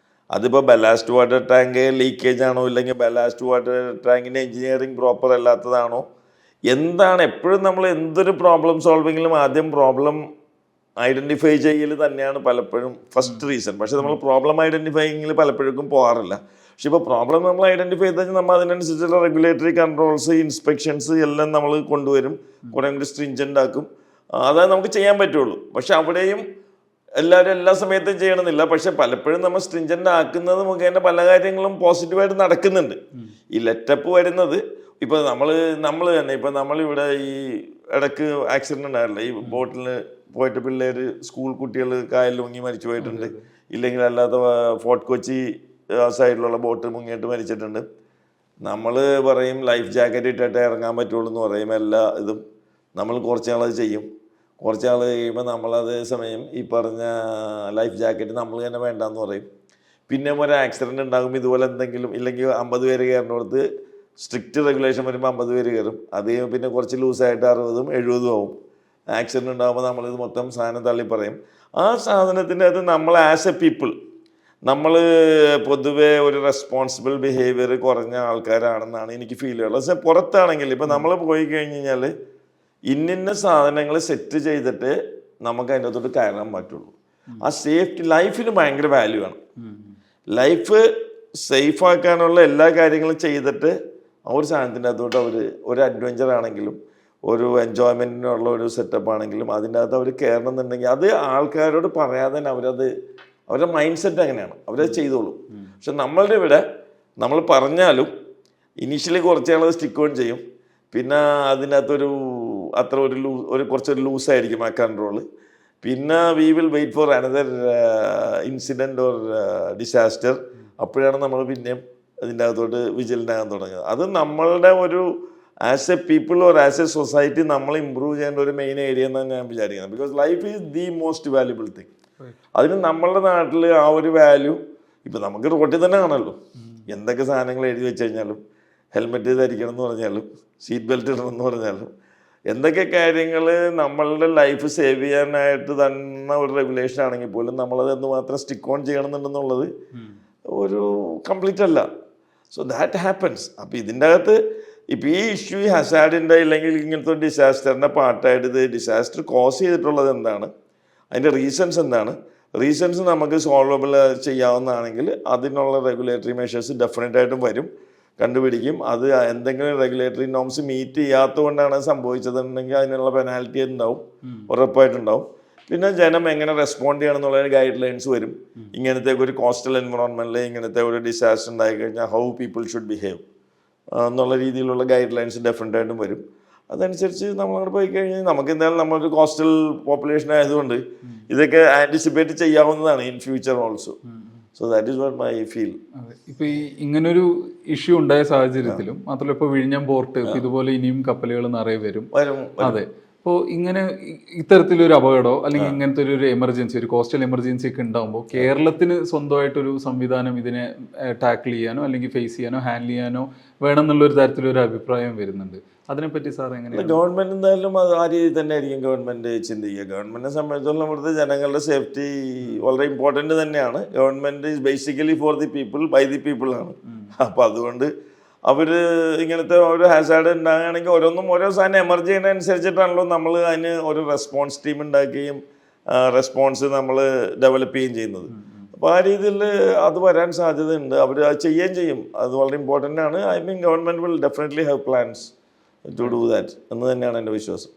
അതിപ്പോൾ ബലാസ്റ്റ് വാട്ടർ ടാങ്ക് ലീക്കേജ് ആണോ, ഇല്ലെങ്കിൽ ബലാസ്റ്റ് വാട്ടർ ടാങ്കിൻ്റെ എഞ്ചിനീയറിംഗ് പ്രോപ്പർ അല്ലാത്തതാണോ, എന്താണ് എപ്പോഴും നമ്മൾ എന്തൊരു പ്രോബ്ലം സോൾവിങ്ങിലും ആദ്യം പ്രോബ്ലം ഐഡൻറ്റിഫൈ ചെയ്യൽ തന്നെയാണ് പലപ്പോഴും ഫസ്റ്റ് റീസൺ. പക്ഷെ നമ്മൾ പ്രോബ്ലം ഐഡൻറ്റിഫൈങ്ങിൽ പലപ്പോഴും പോകാറില്ല. പക്ഷെ ഇപ്പോൾ പ്രോബ്ലം നമ്മൾ ഐഡൻറ്റിഫൈ ചെയ്ത് കഴിഞ്ഞാൽ നമ്മൾ അതിനനുസരിച്ചുള്ള റെഗുലേറ്ററി കൺട്രോൾസ്, ഇൻസ്പെക്ഷൻസ് എല്ലാം നമ്മൾ കൊണ്ടുവരും, കുറേ കൂടി സ്ട്രിഞ്ചൻ്റ് ആക്കും. അതായത് നമുക്ക് ചെയ്യാൻ പറ്റുള്ളൂ. പക്ഷെ അവിടെയും എല്ലാവരും എല്ലാ സമയത്തും ചെയ്യണമെന്നില്ല. പക്ഷെ പലപ്പോഴും നമ്മൾ സ്ട്രിഞ്ചൻ്റ് ആക്കുന്നത് മുഖേന പല കാര്യങ്ങളും പോസിറ്റീവായിട്ട് നടക്കുന്നുണ്ട്. ഈ ലെറ്റപ്പ് വരുന്നത് ഇപ്പോൾ നമ്മൾ തന്നെ ഇപ്പോൾ നമ്മളിവിടെ ഈ ഇടയ്ക്ക് ആക്സിഡൻ്റ് ഉണ്ടായില്ല, ഈ ബോട്ടിൽ പോയിട്ട് പിള്ളേർ സ്കൂൾ കുട്ടികൾ കായലിൽ മുങ്ങി മരിച്ചു പോയിട്ടുണ്ട്. ഇല്ലെങ്കിൽ അല്ലാത്ത ഫോർട്ട് കൊച്ചി സൈഡിലുള്ള ബോട്ട് മുങ്ങിയിട്ട് മരിച്ചിട്ടുണ്ട്. നമ്മൾ പറയും ലൈഫ് ജാക്കറ്റ് ഇട്ടിട്ട് ഇറങ്ങാൻ പറ്റുള്ളൂ എന്ന് പറയും. എല്ലാ ഇതും നമ്മൾ കുറച്ച് നാളത് ചെയ്യും. കുറച്ച് നാൾ കഴിയുമ്പോൾ നമ്മളതേ സമയം ഈ പറഞ്ഞ ലൈഫ് ജാക്കറ്റ് നമ്മൾ തന്നെ വേണ്ടാന്ന് പറയും. പിന്നെ ഒരു ആക്സിഡൻറ്റ് ഉണ്ടാകും ഇതുപോലെ എന്തെങ്കിലും, ഇല്ലെങ്കിൽ 50 പേര് കയറിനോടത്ത് സ്ട്രിക്റ്റ് റെഗുലേഷൻ വരുമ്പോൾ 50 പേര് കയറും. അത് പിന്നെ കുറച്ച് ലൂസായിട്ട് 60ഉം 70ഉം ആവും. ആക്സിഡൻറ്റ് ഉണ്ടാകുമ്പോൾ നമ്മളിത് മൊത്തം സാധനം തള്ളി പറയും. ആ സാധനത്തിൻ്റെ അത് നമ്മൾ ആസ് എ പീപ്പിൾ നമ്മൾ പൊതുവെ ഒരു റെസ്പോൺസിബിൾ ബിഹേവിയർ കുറഞ്ഞ ആൾക്കാരാണെന്നാണ് എനിക്ക് ഫീൽ ചെയ്യുള്ളത്. പക്ഷേ പുറത്താണെങ്കിൽ ഇപ്പം നമ്മൾ പോയി കഴിഞ്ഞ് കഴിഞ്ഞാൽ ഇന്നിന്ന സാധനങ്ങൾ സെറ്റ് ചെയ്തിട്ട് നമുക്ക് അതിൻ്റെ അകത്തോട്ട് കയറാൻ പറ്റുള്ളൂ. ആ സേഫ്റ്റി ലൈഫിന് ഭയങ്കര വാല്യൂ ആണ്. ലൈഫ് സേഫ് ആക്കാനുള്ള എല്ലാ കാര്യങ്ങളും ചെയ്തിട്ട് ആ ഒരു സാധനത്തിൻ്റെ അകത്തോട്ട് അവർ ഒരു അഡ്വഞ്ചർ ആണെങ്കിലും ഒരു എൻജോയ്മെൻറ്റിനുള്ള ഒരു സെറ്റപ്പ് ആണെങ്കിലും അതിൻ്റെ അകത്ത് അവർ കയറണം എന്നുണ്ടെങ്കിൽ അത് ആൾക്കാരോട് പറയാതെ തന്നെ അവരുടെ മൈൻഡ് സെറ്റ് അങ്ങനെയാണ്, അവരത് ചെയ്തോളും. പക്ഷെ നമ്മളുടെ ഇവിടെ നമ്മൾ പറഞ്ഞാലും ഇനീഷ്യലി കുറച്ച് നാൾ സ്റ്റിക്ക് ഓൺ ചെയ്യും. പിന്നെ അതിനകത്തൊരു കുറച്ചൊരു ലൂസായിരിക്കും ആ കൺട്രോള്. പിന്നെ we will wait for another incident or disaster. അപ്പോഴാണ് നമ്മൾ പിന്നെയും അതിൻ്റെ അകത്തോട്ട് വിജിലൻ്റ് ആകാൻ തുടങ്ങുന്നത്. അത് നമ്മളുടെ ഒരു as A people or as A society നമ്മൾ ഇമ്പ്രൂവ് ചെയ്യേണ്ട ഒരു മെയിൻ ഏരിയ എന്നാണ് ഞാൻ വിചാരിക്കുന്നത്. Because life is the most valuable thing. അതിന് നമ്മളുടെ നാട്ടിൽ ആ ഒരു വാല്യൂ ഇപ്പം നമുക്ക് റോട്ടിൽ തന്നെ കാണല്ലോ. എന്തൊക്കെ സാധനങ്ങൾ എഴുതി വെച്ച് കഴിഞ്ഞാലും ഹെൽമെറ്റ് ധരിക്കണം എന്ന് പറഞ്ഞാലും സീറ്റ് ബെൽറ്റ് ഇടണം എന്ന് പറഞ്ഞാലും എന്തൊക്കെ കാര്യങ്ങൾ നമ്മളുടെ ലൈഫ് സേവ് ചെയ്യാനായിട്ട് തന്നെ ഒരു റെഗുലേഷൻ ആണെങ്കിൽ പോലും നമ്മളത് എന്തുമാത്രം സ്റ്റിക്ക് ഓൺ ചെയ്യണമെന്നുണ്ടെന്നുള്ളത് ഒരു കംപ്ലീറ്റ് അല്ല. So that happens. അപ്പോൾ ഇതിൻ്റെ അകത്ത് ഇപ്പം ഈ ഇഷ്യൂ ഈ ഹസാഡിൻ്റെ ഇല്ലെങ്കിൽ ഇങ്ങനത്തെ ഒരു ഡിസാസ്റ്ററിൻ്റെ പാർട്ടായിട്ട് ഇത് ഡിസാസ്റ്റർ കോസ് ചെയ്തിട്ടുള്ളത് എന്താണ്, അതിൻ്റെ റീസൺസ് എന്താണ്, റീസൺസ് നമുക്ക് സോൾവബിൾ ചെയ്യാവുന്നതാണെങ്കിൽ അതിനുള്ള റെഗുലേറ്ററി മെഷേഴ്സ് ഡെഫിനറ്റായിട്ടും വരും, കണ്ടുപിടിക്കും. അത് എന്തെങ്കിലും റെഗുലേറ്ററി നോംസ് മീറ്റ് ചെയ്യാത്തതുകൊണ്ടാണ് സംഭവിച്ചതെന്നുണ്ടെങ്കിൽ അതിനുള്ള പെനാൽറ്റി ഉണ്ടാവും, ഉറപ്പായിട്ടുണ്ടാവും. പിന്നെ ജനം എങ്ങനെ റെസ്പോണ്ട് ചെയ്യണം എന്നുള്ള ഗൈഡ് ലൈൻസ് വരും. ഇങ്ങനത്തെ ഒരു കോസ്റ്റൽ എൻവറോൺമെൻറ്റിൽ ഇങ്ങനത്തെ ഒരു ഡിസാസ്റ്റർ ഉണ്ടായി കഴിഞ്ഞാൽ ഹൗ പീപ്പിൾ ഷുഡ് ബിഹേവ് എന്നുള്ള രീതിയിലുള്ള ഗൈഡ് ലൈൻസ് ഡെഫിനറ്റായിട്ടും വരും. അതനുസരിച്ച് നമ്മളവിടെ പോയി കഴിഞ്ഞാൽ നമുക്ക് എന്തായാലും നമ്മളൊരു കോസ്റ്റൽ പോപ്പുലേഷൻ ആയതുകൊണ്ട് ഇതൊക്കെ ആൻറ്റിസിപ്പേറ്റ് ചെയ്യാവുന്നതാണ് in future also. So that is what my feel. ഇപ്പൊ ഈ ഇങ്ങനൊരു ഇഷ്യൂ ഉണ്ടായ സാഹചര്യത്തിലും മാത്രമല്ല ഇപ്പോൾ വിഴിഞ്ഞം പോർട്ട് ഇതുപോലെ ഇനിയും കപ്പലുകൾ നിറയെ വരും. അതെ, അപ്പോൾ ഇങ്ങനെ ഇത്തരത്തിലൊരു അപകടമോ അല്ലെങ്കിൽ ഇങ്ങനത്തെ ഒരു എമർജൻസി, ഒരു കോസ്റ്റൽ എമർജൻസി ഒക്കെ ഉണ്ടാകുമ്പോൾ കേരളത്തിന് സ്വന്തമായിട്ടൊരു സംവിധാനം ഇതിനെ ടാക്കിൾ ചെയ്യാനോ അല്ലെങ്കിൽ ഫേസ് ചെയ്യാനോ ഹാൻഡിൽ ചെയ്യാനോ വേണം എന്നുള്ളൊരു തരത്തിലൊരു അഭിപ്രായം വരുന്നുണ്ട്. അതിനെപ്പറ്റി സാർ എങ്ങനെയാണ്? ഗവൺമെന്റ് എന്തായാലും അത് ആ രീതിയിൽ തന്നെ ആയിരിക്കും ഗവൺമെന്റ് ചിന്തിക്കുക. ഗവൺമെന്റിനെ സംബന്ധിച്ചിടത്തോളം ഇവിടുത്തെ ജനങ്ങളുടെ സേഫ്റ്റി വളരെ ഇമ്പോർട്ടൻ്റ് തന്നെയാണ്. Government is basically for the people by the people ആണ്. അപ്പം അതുകൊണ്ട് അവർ ഇങ്ങനത്തെ ഒരു ഹാസാർഡ് ഉണ്ടാകുകയാണെങ്കിൽ ഓരോന്നും ഓരോ സാധനം എമർജ് ചെയ്യുന്നതനുസരിച്ചിട്ടാണല്ലോ നമ്മൾ അതിന് ഒരു റെസ്പോൺസ് ടീം ഉണ്ടാക്കുകയും റെസ്പോൺസ് നമ്മൾ ഡെവലപ്പ് ചെയ്യുകയും ചെയ്യുന്നത്. അപ്പോൾ ആ രീതിയിൽ അത് വരാൻ സാധ്യതയുണ്ട്. അവർ അത് ചെയ്യുകയും ചെയ്യും. അത് വളരെ ഇമ്പോർട്ടൻ്റ് ആണ്. I mean government will definitely have plans to do that എന്ന് തന്നെയാണ് എൻ്റെ വിശ്വാസം.